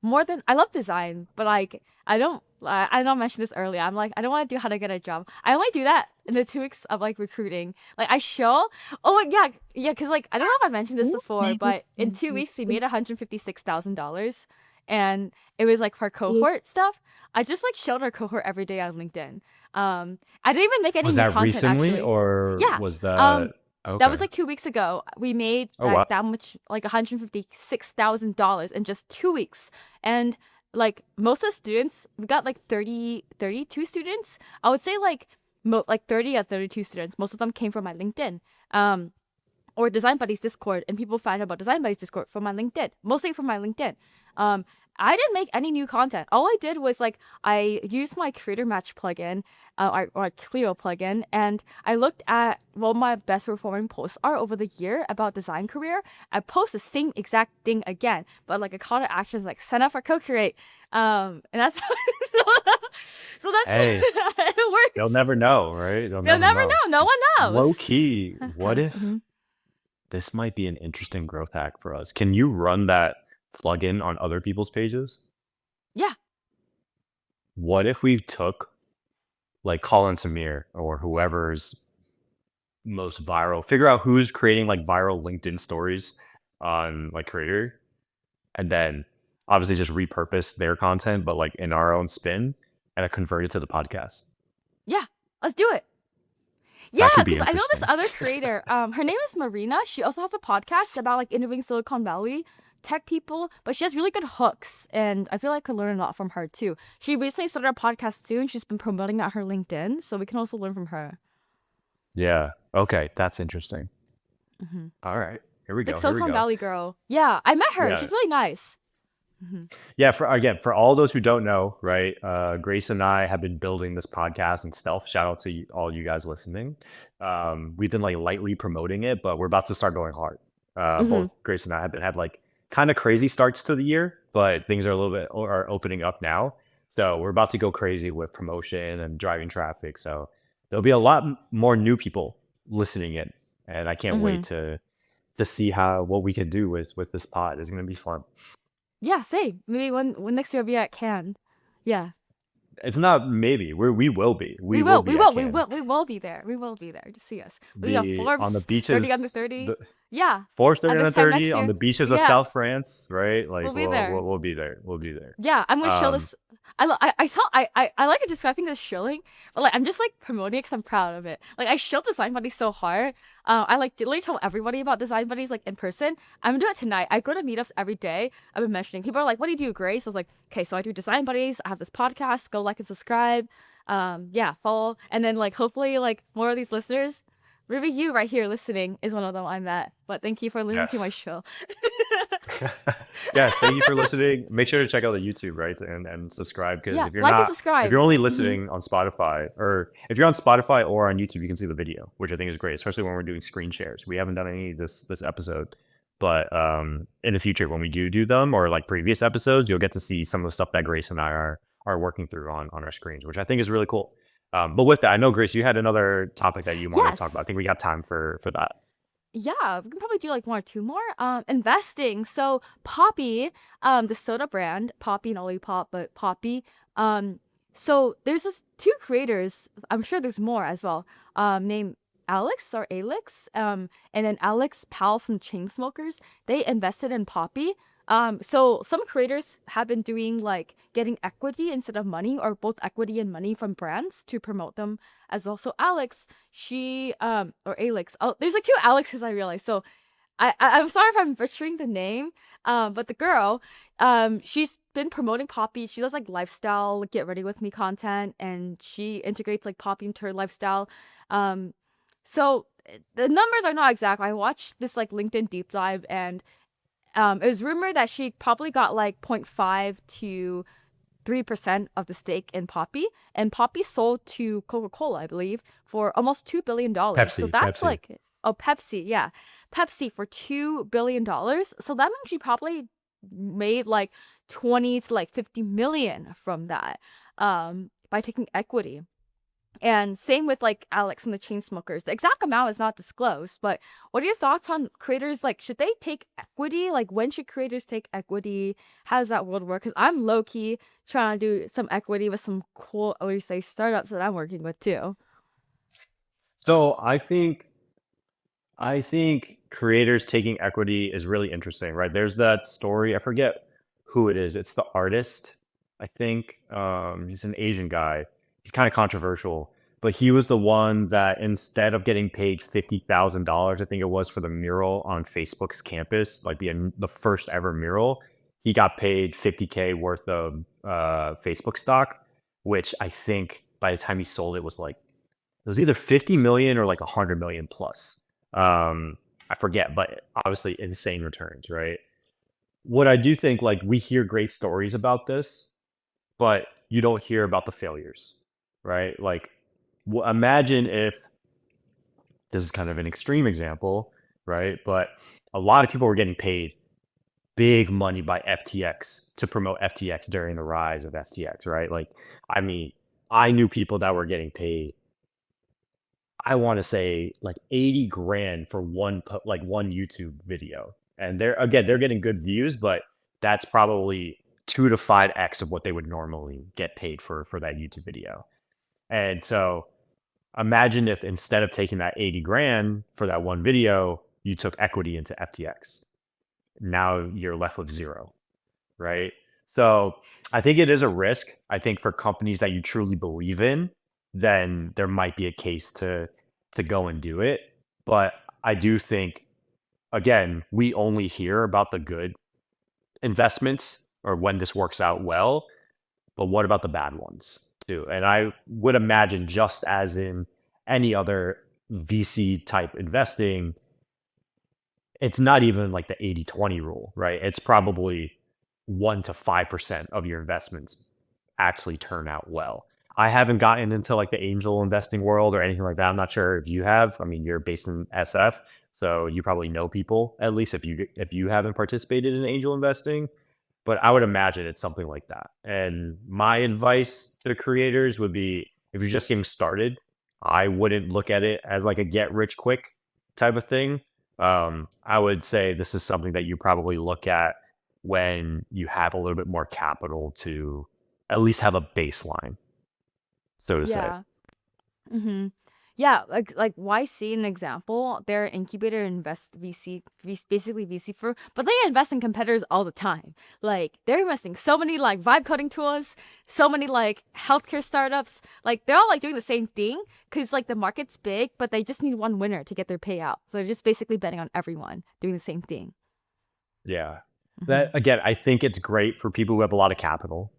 More than I love design, but like I don't. I know I mentioned this earlier. I'm like I don't want to do how to get a job. I only do that in the 2 weeks of like recruiting. Like I show. Oh yeah, yeah. Because like I don't know if I mentioned this before, but in 2 weeks we made $156,000, and it was like for cohort stuff. I just like showed our cohort every day on LinkedIn. I didn't even make any Was new that content recently actually. or Yeah. was Um, that that was okay? like 2 weeks ago. We made Oh wow. like that much, like $156,000 in just 2 weeks. And like most of the students, we got like 32 students. I would say like like 30 or 32 students. Most of them came from my LinkedIn. Or Design Buddies Discord, and people find out about Design Buddies Discord from my LinkedIn, mostly from my LinkedIn. Um, I didn't make any new content. All I did was like I used my Creator Match plugin, or Clio plugin, and I looked at what my best performing posts are over the year about design career. I post the same exact thing again, but like a call to action is like sign up for co-create. And that's so that's Hey, it they'll works. never know, right? They'll They'll never never know. know. No one Low knows. key, what if Mhm. this might be an interesting growth hack for us? Can you run that plugin on other people's pages? Yeah. What if we took like Colin Samir or whoever's most viral, figure out who's creating like viral LinkedIn stories on like Creator, and then obviously just repurpose their content, but like in our own spin and convert it to the podcast. Yeah. Let's do it. Yeah, That could be because I know this interesting. other creator. Her name is Marina. She also has a podcast about like interviewing Silicon Valley tech people, but she has really good hooks, and I feel like I could learn a lot from her too. She recently started a podcast too, and she's been promoting it on her LinkedIn, so we can also learn from her. Yeah. Okay. That's interesting. Hmm. All right. Here we Like go. Here we Silicon go. Valley girl. Yeah, I met her. Yeah. She's really nice. Hmm. Yeah, for again, for all those who don't know, right? Grace and I have been building this podcast in stealth. Shout out to all you guys listening. We've been like lightly promoting it, but we're about to start going hard. Hmm. Both Grace and I have had like kind of crazy starts to the year, but things are a little bit are opening up now. So we're about to go crazy with promotion and driving traffic. So there'll be a lot more new people listening in, and I can't wait Hmm. to see how what we can do with this pod. It's gonna be fun. Yeah, same. Maybe when next year I'll be at Cannes. Yeah. It's not maybe. We will be. We We will will, we be at will, we Cannes. will, we will be there. We will be there. Just see us. We'll be on Be on the Forbes 30 under beaches, 30. the Yeah. Forbes And 30 this under time 30 next on year. the beaches of Yeah. South France, right? We'll Like be there. we'll be there. We'll be there. Yeah, I'm gonna show Um, this. I tell I like it describing this shilling, but like I'm just like promoting it because I'm proud of it. Like I show Design Buddies so hard. I like literally tell everybody about Design Buddies like in person. I'm gonna do it tonight. I go to meetups every day. I've been mentioning. People are like, "What do you do, Grace?" I was like, "Okay, so I do Design Buddies. I have this podcast. Go like and subscribe. Yeah, follow, and then like hopefully like more of these listeners. Maybe you right here listening is one of them I met. But thank you for listening to my yes. show. Yes, thank you for listening. Make sure to check out the YouTube, right? And subscribe because Yeah, like and if you're subscribe. only Hmm. listening on Spotify or if you're on Spotify or on YouTube, you can see the video, which I think is great, especially when we're doing screen shares. We haven't done any this episode, but in the future when we do them or like previous episodes, you'll get to see some of the stuff that Grace and I are working through on our screens, which I think is really cool. But with that, I know Grace, you had another topic that you wanted to talk about. I Yes. think we got time for that. Yeah, we can probably do like one or two more. Investing. So Poppy, the soda brand, Poppy and Olipop, but Poppy. Um, so there's this two creators. I'm sure there's more as well. Named Alex or Alex. And then Alex Powell from Chainsmokers. They invested in Poppy. So some creators have been doing like getting equity instead of money, or both equity and money from brands to promote them as well. So Alex, she or Alex. Oh, there's like two Alexes I realized. So I'm sorry if I'm butchering the name. But the girl, she's been promoting Poppy. She does like lifestyle, like, get ready with me content, and she integrates like Poppy into her lifestyle. Um, so the numbers are not exact. I watched this like LinkedIn deep dive, and It was rumored that she probably got like 0.5 to 3% of the stake in Poppy, and Poppy sold to Coca-Cola, I believe, for almost $2 billion. So Pepsi, that's Pepsi. like, oh, Pepsi, yeah, Pepsi for $2 billion. So that means she probably made like 20 to like 50 million from that, by taking equity. And same with like Alex from the Chainsmokers. The exact amount is not disclosed, but what are your thoughts on creators? Like, should they take equity? Like, when should creators take equity? How does that world work? Because I'm low key trying to do some equity with some cool, at least say, startups that I'm working with too. So I think creators taking equity is really interesting, right? There's that story. I forget who it is. It's the artist, I think. He's an Asian guy. He's kind of controversial, but he was the one that instead of getting paid $50,000, I think it was for the mural on Facebook's campus, like the first ever mural, he got paid 50K worth of Facebook stock, which I think by the time he sold it was like it was either 50 million or like 100 million plus. I forget, but obviously insane returns, right? What I do think, like, we hear great stories about this, but you don't hear about the failures, right? Like, imagine if this is kind of an extreme example, right? But a lot of people were getting paid big money by FTX to promote FTX during the rise of FTX, right? Like, I mean, I knew people that were getting paid, I want to say like 80 grand for like one YouTube video. And they're getting good views, but that's probably 2 to 5x of what they would normally get paid for that YouTube video. And so imagine if instead of taking that 80 grand for that one video, you took equity into FTX. Now you're left with zero, right? So I think it is a risk. I think for companies that you truly believe in, then there might be a case to go and do it. But I do think, again, we only hear about the good investments or when this works out well. But what about the bad ones too? And I would imagine, just as in any other VC type investing, it's not even like the 80/20 rule, right? It's probably 1 to 5% of your investments actually turn out well. I haven't gotten into like the angel investing world or anything like that. I'm not sure if you have. I mean, you're based in SF, so you probably know people, at least if you haven't participated in angel investing. But I would imagine it's something like that. And my advice to creators would be, if you're just getting started, I wouldn't look at it as like a get rich quick type of thing. I would say this is something that you probably look at when you have a little bit more capital to at least have a baseline, so to say. Yeah. Mm-hmm. Yeah, like YC, an example, they're an incubator invest basically VC for, but they invest in competitors all the time. Like they're investing so many like vibe coding tools, so many like healthcare startups. Like they're all like doing the same thing because like the market's big, but they just need one winner to get their payout. So they're just basically betting on everyone doing the same thing. Yeah. Mm-hmm. That again, I think it's great for people who have a lot of capital,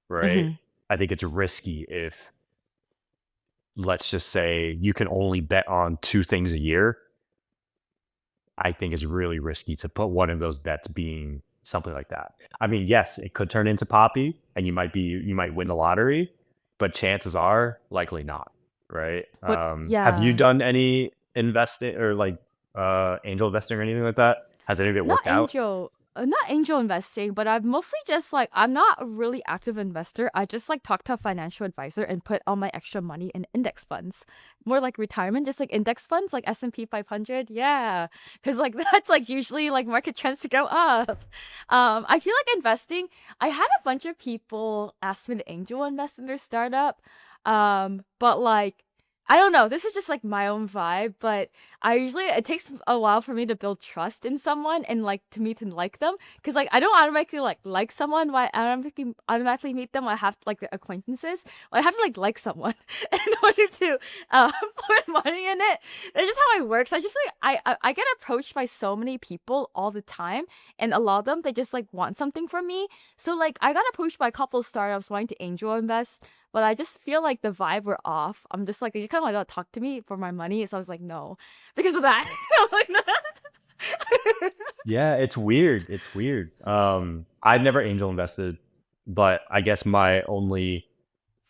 right? Mm-hmm. I think it's risky if, let's just say, you can only bet on two things a year. I think it's really risky to put one of those bets being something like that. I mean, yes, it could turn into Poppy and you might win the lottery, but chances are likely not, right? What? Have you Yeah. done any investing or like angel investing or anything like that? Has any of it Not worked out? angel, not angel investing, but I've mostly just like I'm not a really active investor. I just like talk to a financial advisor and put all my extra money in index funds, more like retirement, just like index funds, like S&P 500. Yeah, because like that's like usually like market trends to go up. I feel like investing. I had a bunch of people ask me to angel invest in their startup, but like. I don't know. This is just like my own vibe, but I usually it takes a while for me to build trust in someone and like to meet and like them because like I don't automatically like someone when I automatically meet them. I have like the acquaintances. I have to like someone in order to put money in it. That's just how it works. I just like I get approached by so many people all the time, and a lot of them they just like want something from me. So like I got approached by a couple of startups wanting to angel invest, but I just feel like the vibe were off. I'm just like, they just kind of like don't talk to me for my money. So I was like, no, because of that. I'm like, no. Yeah, it's weird. It's weird. I've never angel invested, but I guess my only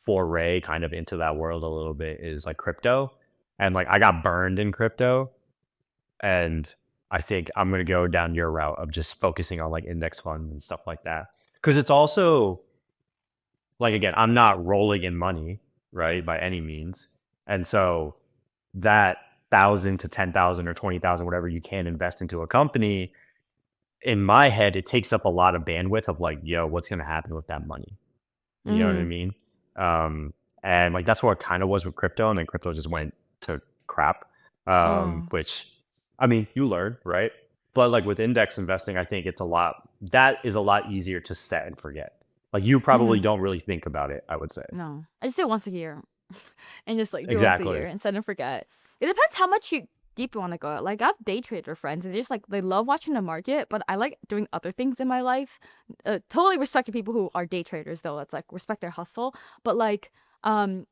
foray kind of into that world a little bit is like crypto. And like I got burned in crypto, and I think I'm gonna go down your route of just focusing on like index funds and stuff like that. Cause it's also like again, I'm not rolling in money, right, by any means. And so that 1,000 to 10,000 or 20,000, whatever you can invest into a company, in my head, it takes up a lot of bandwidth of like, yo, what's going to happen with that money? You know what I Mm. mean? Um, and like that's what it kind of was with crypto, and then crypto just went to crap. Oh. Which I mean, you learn, right? But like with index investing, I think it's a lot that is a lot easier to set and forget. Like you probably Mm. don't really think about it, I would say. No. I just do it once a year. And just like do it once a year Exactly. and set and forget. It depends how much you deep you want to go. Like I have day trader friends and they just like they love watching the market, but I like doing other things in my life. Totally respect the people who are day traders though. It's like respect their hustle. But like um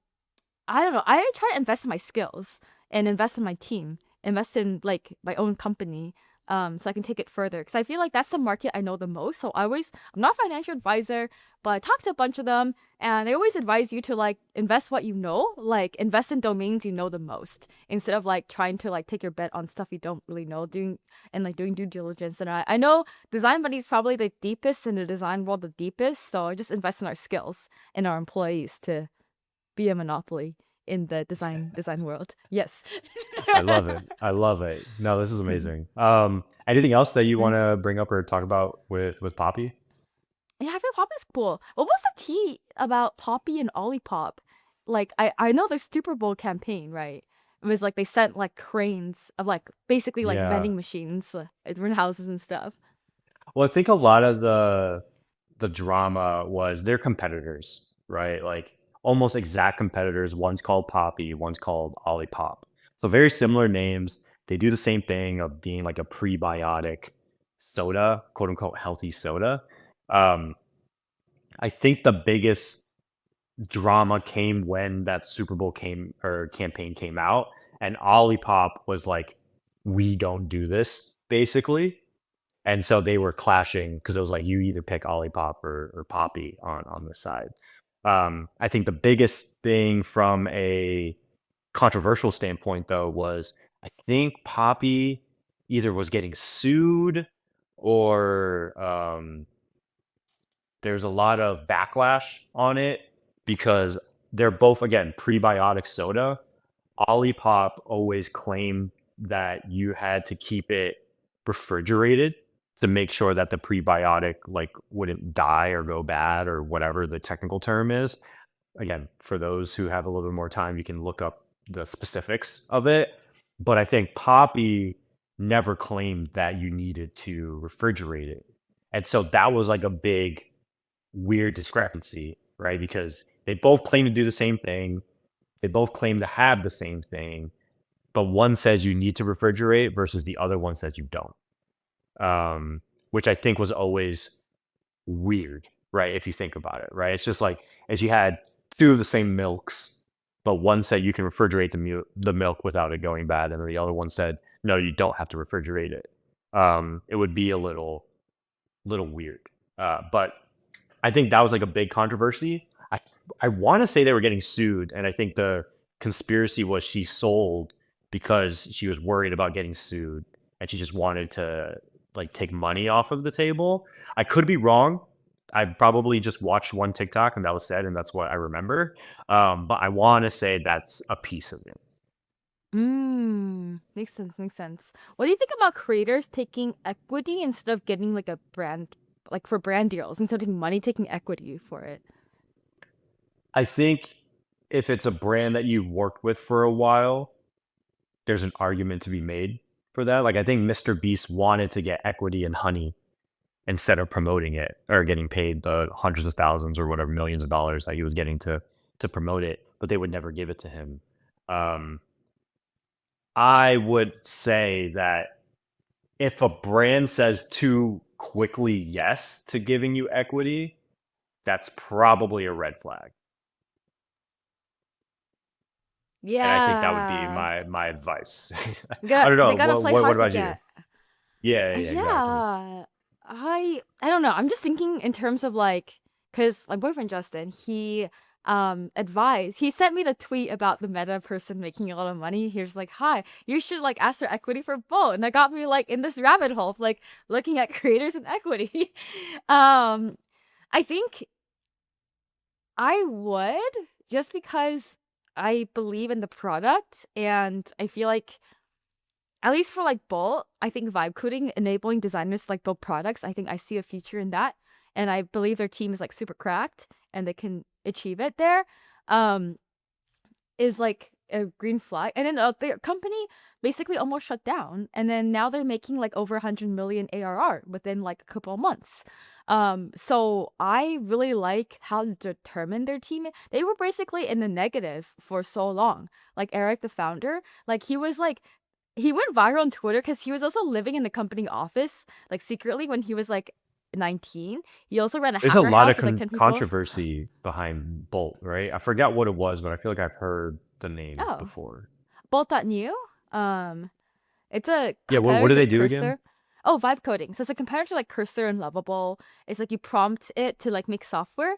I don't know. I try to invest in my skills and invest in my team, invest in like my own company, so I can take it further. Because I feel like that's the market I know the most. So I'm not a financial advisor, but I talk to a bunch of them, and they always advise you to like invest what you know, like invest in domains you know the most, instead of like trying to like take your bet on stuff you don't really know, doing due diligence. And I know design money is probably the deepest in the design world, the deepest. So I just invest in our skills and our employees to be a monopoly in the design world. Yes. I love it. I love it. No, this is amazing. Anything else that you want Mm. to bring up or talk about with Poppy? Yeah, I feel Poppy's cool. What was the tea about Poppy and Olipop? Like I know their Super Bowl campaign, right? It was like they sent like cranes of like basically like Yeah. vending machines at different houses and stuff. Well, I think a lot of the drama was their competitors, right? Like almost exact competitors. One's called Poppy, one's called Olipop. So very similar names. They do the same thing of being like a prebiotic soda, quote unquote healthy soda. Um, I think the biggest drama came when that Super Bowl came or campaign came out, and Olipop was like, "We don't do this," basically. And so they were clashing because it was like you either pick Olipop or Poppy on the side. I think the biggest thing from a controversial standpoint though was I think Poppy either was getting sued or there's a lot of backlash on it because they're both again prebiotic soda. Olipop always claimed that you had to keep it refrigerated to make sure that the prebiotic like wouldn't die or go bad or whatever the technical term is. Again, for those who have a little bit more time, you can look up the specifics of it. But I think Poppy never claimed that you needed to refrigerate it. And so that was like a big weird discrepancy, right? Because they both claim to do the same thing. They both claim to have the same thing, but one says you need to refrigerate versus the other one says you don't. Which I think was always weird, right? If you think about it, right? It's just like as you had two of the same milks, but one said you can refrigerate the milk without it going bad, and then the other one said no, you don't have to refrigerate it. It would be a little weird. But I think that was like a big controversy. I want to say they were getting sued, and I think the conspiracy was she sold because she was worried about getting sued, and she just wanted to like take money off of the table. I could be wrong. I probably just watched one TikTok and that was said, and that's what I remember. But I want to say that's a piece of it. Makes sense, makes sense. What do you think about creators taking equity instead of getting like a brand, like for brand deals, instead of taking money, taking equity for it? I think if it's a brand that you've worked with for a while, there's an argument to be made for that. Like I think Mr. Beast wanted to get equity in Honey instead of promoting it or getting paid the hundreds of thousands or whatever millions of dollars that he was getting to promote it, but they would never give it to him. Um, I would say that if a brand says too quickly yes to giving you equity, that's probably a red flag. And I think that would be Yeah. my advice. They I gotta don't they know. gotta play What hard to about you? get. Yeah, yeah, exactly. Yeah. I don't know. I'm just thinking in terms of like, cuz my boyfriend Justin, he sent me the tweet about the meta person making a lot of money. He was like, "Hi, you should like ask for equity for Bolt." And that got me like in this rabbit hole of like looking at creators and equity. um I think I would, just because I believe in the product, and I feel like at least for like Bolt, I think vibe coding enabling designers to like build products, I think I see a future in that. And I believe their team is like super cracked and they can achieve it there. Um, is like a green flag. And then their company basically almost shut down. And then now they're making like over 100 million ARR within like a couple of months. So I really like how determined their team. They were basically in the negative for so long. Like Eric, the founder, like he went viral on Twitter because he was also living in the company office, like secretly when he was like 19. He also ran a There's a hacker lot of house with like 10 people. controversy behind Bolt, right? I forgot what it was, but I feel like I've heard the name Oh, before. Bolt.new. Um, It's a Yeah, what competitor do to they do again? Cursor. Oh, vibe coding. So it's a competitor to like Cursor and Lovable. It's like you prompt it to like make software.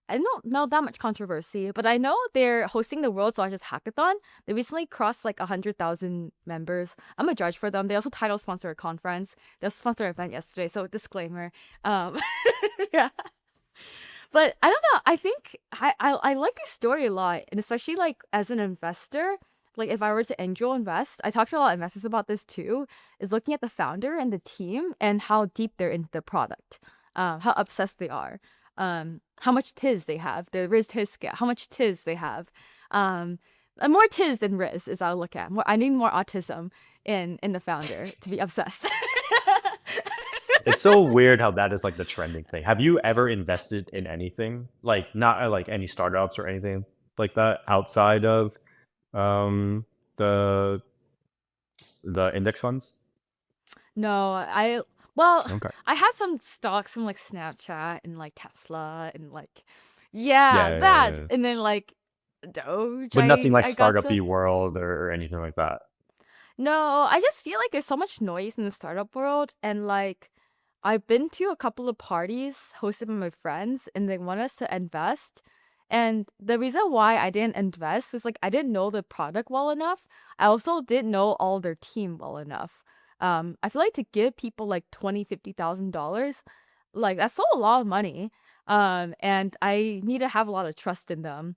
I don't know that much controversy, but I know they're hosting the world's largest hackathon. They recently crossed like 100,000 members. I'm a judge for them. They also title sponsor a conference. They also sponsor an event yesterday, so disclaimer. Um, yeah. But I don't know. I think I like your story a lot, and especially like as an investor, like if I were to angel invest, I talked to a lot of investors about this too, is looking at the founder and the team and how deep they're into the product, how obsessed they are, how much tiz they have, the Riz tiz scale, how much tiz they have, um, more tiz than Riz is I'll look at. More, I need more autism in the founder to be obsessed. It's so weird how that is like the trending thing. Have you ever invested in anything like not like any startups or anything like that outside of um the index funds? No, well, Okay. I had some stocks from like Snapchat and like Tesla and like Yeah, yeah, yeah, that. yeah. And then like Doge But nothing like I got some. startup-y world or anything like that. No, I just feel like there's so much noise in the startup world, and like I've been to a couple of parties hosted by my friends and they want us to invest. And the reason why I didn't invest was like I didn't know the product well enough. I also didn't know all their team well enough. I feel like to give people like 20, $50,000, like that's still a lot of money. And I need to have a lot of trust in them.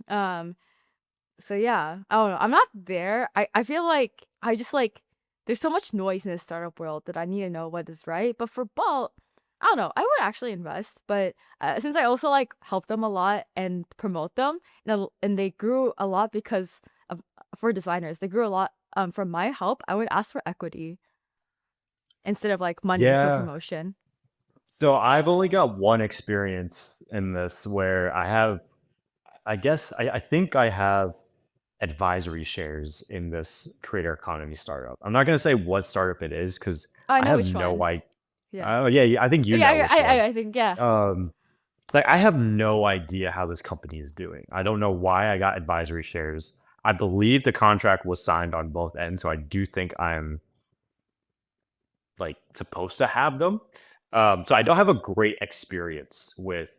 Um, so yeah, I don't know. I'm not there. I feel like I just like there's so much noise in the startup world that I need to know what is right. But for Bolt, I don't know. I would actually invest, but since I also like help them a lot and promote them, and they grew a lot because of for designers, they grew a lot from my help. I would ask for equity instead of like money for Yeah. promotion. So I've only got one experience in this where I guess I think I have advisory shares in this creator economy startup. I'm not gonna say what startup it is because Oh, I I know have which no one. idea. Yeah. Oh yeah, yeah, I think you Yeah, know which one. I think yeah. It's like I have no idea how this company is doing. I don't know why I got advisory shares. I believe the contract was signed on both ends, so I do think I'm like supposed to have them. So I don't have a great experience with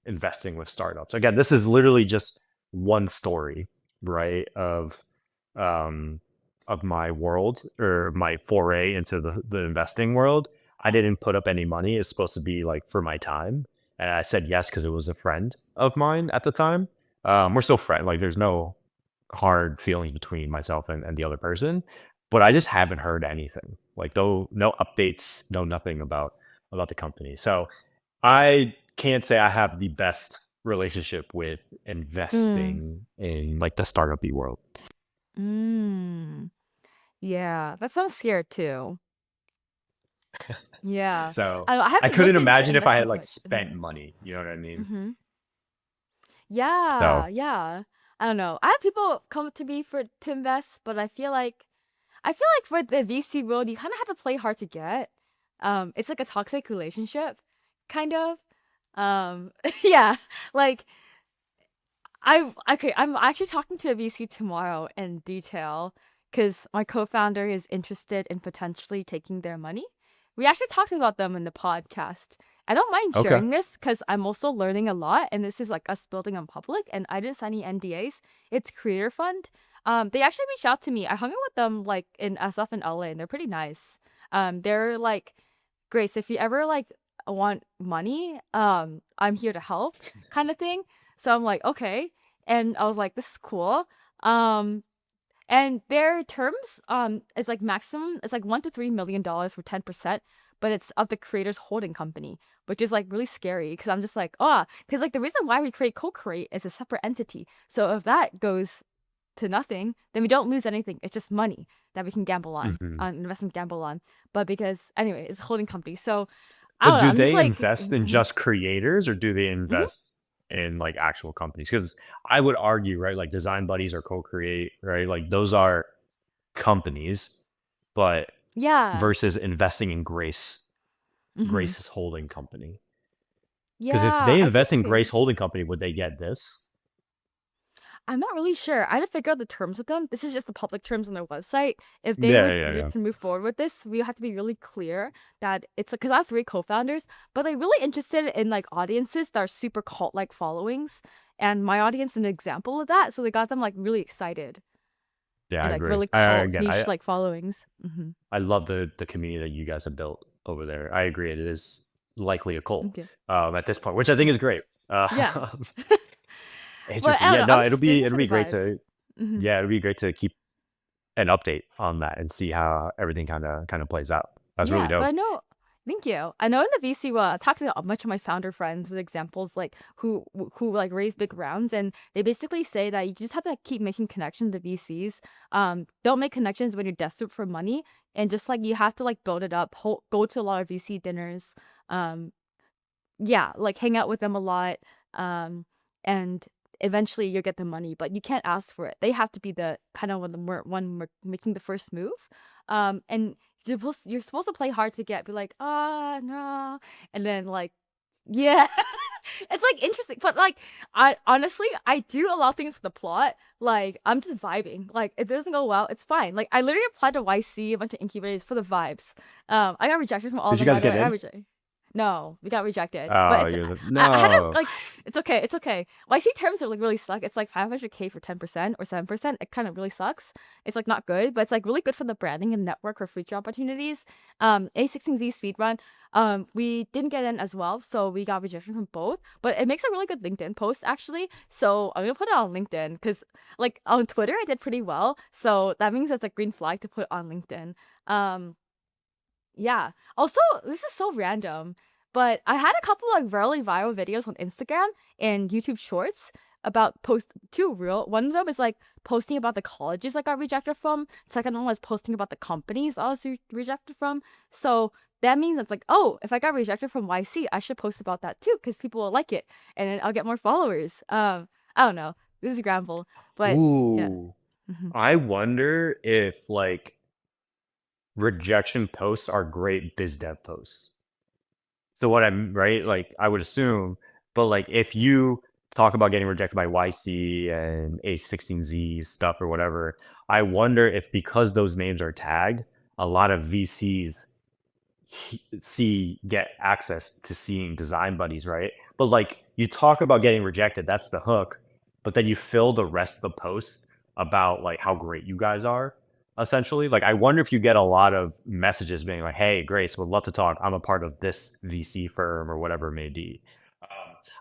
investing with startups. Again, this is literally just one story, right? Um of my world or my foray into the investing world. I didn't put up any money. It's supposed to be like for my time. And I said yes because it was a friend of mine at the time. We're still friends. Like there's no hard feeling between myself and the other person. But I just haven't heard anything. Like though no updates, no nothing about the company. So I can't say I have the best relationship with Mm. investing in like the startup world. Mm. Yeah, that sounds scared too. Yeah. So I I haven't couldn't looked into imagine if I investing had too like much. spent money. You know what I mean? Mm-hmm. So Yeah, yeah. I don't know. I have people come to me for to invest, but I feel like for the VC world, you kind of have to play hard to get. It's like a toxic relationship, kind of. Yeah. Like I'm actually talking to a VC tomorrow in detail because my co-founder is interested in potentially taking their money. We actually talked about them in the podcast. I don't mind Okay. sharing this because I'm also learning a lot, and this is like us building on public, and I didn't sign any NDAs. It's Creator Fund. They actually reached out to me. I hung out with them like in SF in LA, and they're pretty nice. They're like, Grace, if you ever like want money, I'm here to help, kind of thing. So I'm like, okay, and I was like, this is cool. Um, and their terms, is like maximum, it's like $1 to $3 million for 10%, but it's of the creator's holding company, which is like really scary because I'm just like, because like the reason why we create co-create is a separate entity. So if that goes to nothing, then we don't lose anything. It's just money that we can gamble Hmm. on investment gamble on. But because anyway, it's a holding company. So I But don't know. do I'm just they like, invest in just creators or do they mhm. invest in like actual companies? Because I would argue, right, like Design Buddies or Co-Create, right? Like those are companies, but Yeah. versus investing in Hmm. Grace's holding company. Because if Yeah. they I think invest in Grace Holding Company, would they get this? I'm not really sure. I had to figure out the terms with them. This is just the public terms on their website. If they Yeah, would yeah, agree yeah. to move forward with this, we have to be really clear that it's because I have three co-founders, but they're really interested in like audiences that are super cult-like followings, and my audience is an example of that. So they got them like really excited Yeah, I and like agree. really I cult again, niche like followings. I love the community that you guys have built over there. I agree. It is likely a cult Okay. at this point, which I think is great. Yeah, but Interesting. I don't Yeah, know. no, I'm just doing it for the it'll be great vibes. to Hmm. yeah, it'll be great to keep an update on that and see how everything kind of plays out. That's really Yeah, but dope. I know. Thank you. I know in the VC world, I talked to a bunch of my founder friends with examples like who like raise big rounds, and they basically say that you just have to keep making connections with VCs. Don't make connections when you're desperate for money, and just like you have to like build it up. Go to a lot of VC dinners. Um, yeah, like hang out with them a lot. Um, and eventually you'll get the money, but you can't ask for it. They have to be the kind of one making the first move. And you're supposed to play hard to get, be like, no, and then like, yeah, it's like interesting, but like, I honestly I do a lot of things for the plot. Like I'm just vibing. Like if it doesn't go well, it's fine. Like I literally applied to YC, a bunch of incubators for the vibes. I got rejected from all of Did you them, by guys the get way. I got in? rejected. No, we got rejected. But Oh, it's you guys I had to no. like it's okay, it's okay. YC terms are like really suck. It's like 500K for 10% or 7%. It kind of really sucks. It's like not good, but it's like really good for the branding and network for future opportunities. A16Z speedrun. We didn't get in as well, so we got rejection from both. But it makes a really good LinkedIn post actually. So I'm gonna put it on LinkedIn because like on Twitter I did pretty well. So that means it's a green flag to put on LinkedIn. Um yeah. Also, this is so random, but I had a couple like really viral videos on Instagram and YouTube Shorts about post two real. One of them is like posting about the colleges I got rejected from. Second one was posting about the companies I was rejected from. So that means it's like, oh, if I got rejected from YC, I should post about that too because people will like it and then I'll get more followers. I don't know. This is a gamble, but yeah. Ooh. Hmm. I wonder if like rejection posts are great biz dev posts. So what I'm right, like I would assume, but like if you talk about getting rejected by YC and A16Z stuff or whatever, I wonder if because those names are tagged, a lot of VCs get access to seeing design buddies, right? But like you talk about getting rejected, that's the hook, but then you fill the rest of the post about like how great you guys are essentially. Like I wonder if you get a lot of messages being like, hey Grace, would love to talk, I'm a part of this VC firm or whatever it may be.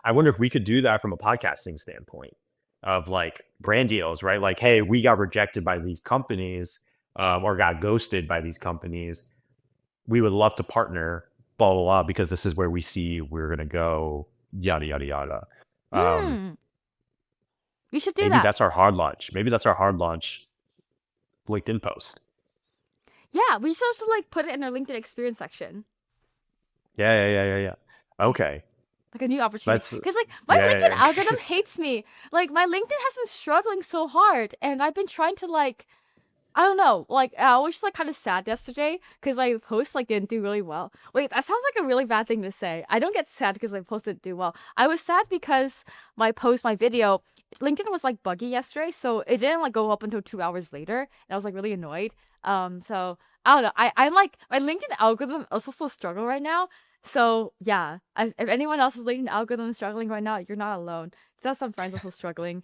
I wonder if we could do that from a podcasting standpoint of like brand deals, right? Like, hey, we got rejected by these companies, or got ghosted by these companies, we would love to partner, blah blah blah, because this is where we see we're gonna go, yada yada yada. Um, Mm, we should do maybe that. that's our hard launch. Maybe that's our hard launch LinkedIn post. Yeah, we should also like put it in our LinkedIn experience section. Yeah. Okay, Like a new opportunity. that's Because like my LinkedIn yeah. algorithm hates me. Like my LinkedIn has been struggling so hard, and I've been trying to like I don't know. Like, I was just like kind of sad yesterday because my post like didn't do really well. Wait, that sounds like a really bad thing to say. I don't get sad because my post didn't do well. I was sad because my video, LinkedIn was like buggy yesterday, so it didn't like go up until 2 hours later, and I was like really annoyed. So I don't know. I'm like my LinkedIn algorithm also still struggle right now. So yeah, if anyone else is LinkedIn algorithm struggling right now, you're not alone. Just some friends also struggling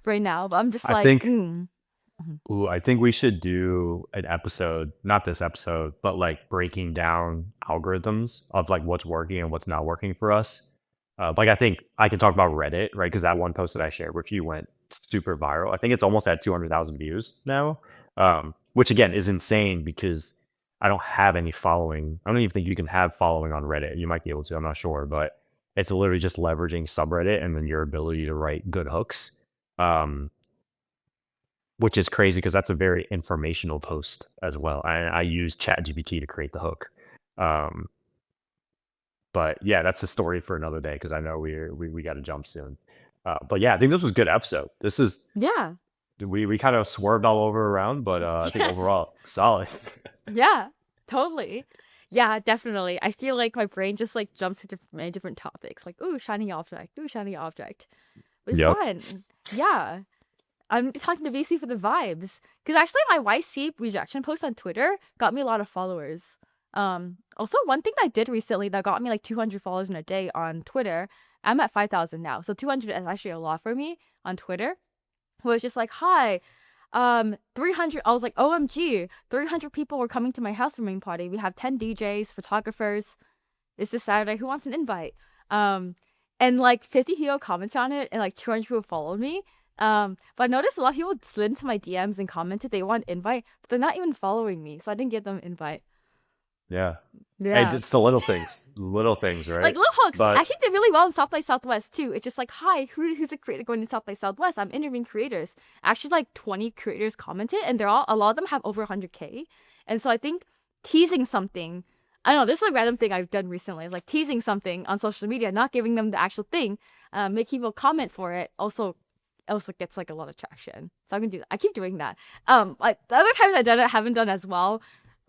right now, but I'm just I like, think Ooh, I think we should do an episode, not this episode, but like breaking down algorithms of like what's working and what's not working for us. Like I think I can talk about Reddit, right? Because that one post that I shared with you went super viral. I think it's almost at 200,000 views now, which again is insane because I don't have any following. I don't even think you can have following on Reddit. You might be able to, I'm not sure, but it's literally just leveraging subreddit and then your ability to write good hooks. Um, which is crazy because that's a very informational post as well. I use ChatGPT to create the hook. Um, but yeah, that's a story for another day because I know we got to jump soon. But yeah, I think this was a good episode. This is yeah. we kind of swerved all over around, but I think Yeah. overall solid. Yeah, totally. Yeah, definitely. I feel like my brain just like jumps to many different topics, like ooh, shiny object, ooh, shiny object. But it's Yep. fun. Yeah. I'm talking to VC for the vibes. Because actually my YC rejection post on Twitter got me a lot of followers. Also one thing that I did recently that got me like 200 followers in a day on Twitter, I'm at 5,000 now. So 200 is actually a lot for me on Twitter. Was just like, hi, 300, I was like, OMG, 300 people were coming to my housewarming party. We have 10 DJs, photographers. It's this Saturday. Who wants an invite? Um, and like 50 people commented on it, and like 200 people followed me. But I noticed a lot of people slid into my DMs and commented they want an invite, but they're not even following me, so I didn't give them an invite. Yeah. Hey, Yeah. it's the little things, Like right? little hooks But actually did really well in South by Southwest too. It's just like, hi, who's a creator going to South by Southwest? I'm interviewing creators. Actually, like 20 creators commented, and they're all a lot of them have over 100K. And so I think teasing something, I don't know, this is a random thing I've done recently. It's like teasing something on social media, not giving them the actual thing, make people comment for it. Also gets like a lot of traction. So I'm gonna do that. I keep doing that. Like the other times I've done it, I haven't done as well,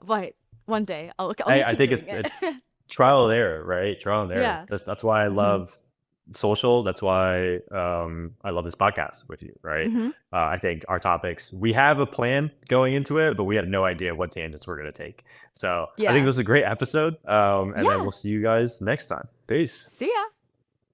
but one day I'll hey, just I keep think doing it it. trial and error, right? Trial and error. Yeah. That's why I Hmm. love social. That's why I love this podcast with you, right? Hmm. I think our topics, we have a plan going into it, but we had no idea what tangents we're going to take. So I think Yeah. this was a great episode. And then Yeah. we'll see you guys next time. Peace. See ya.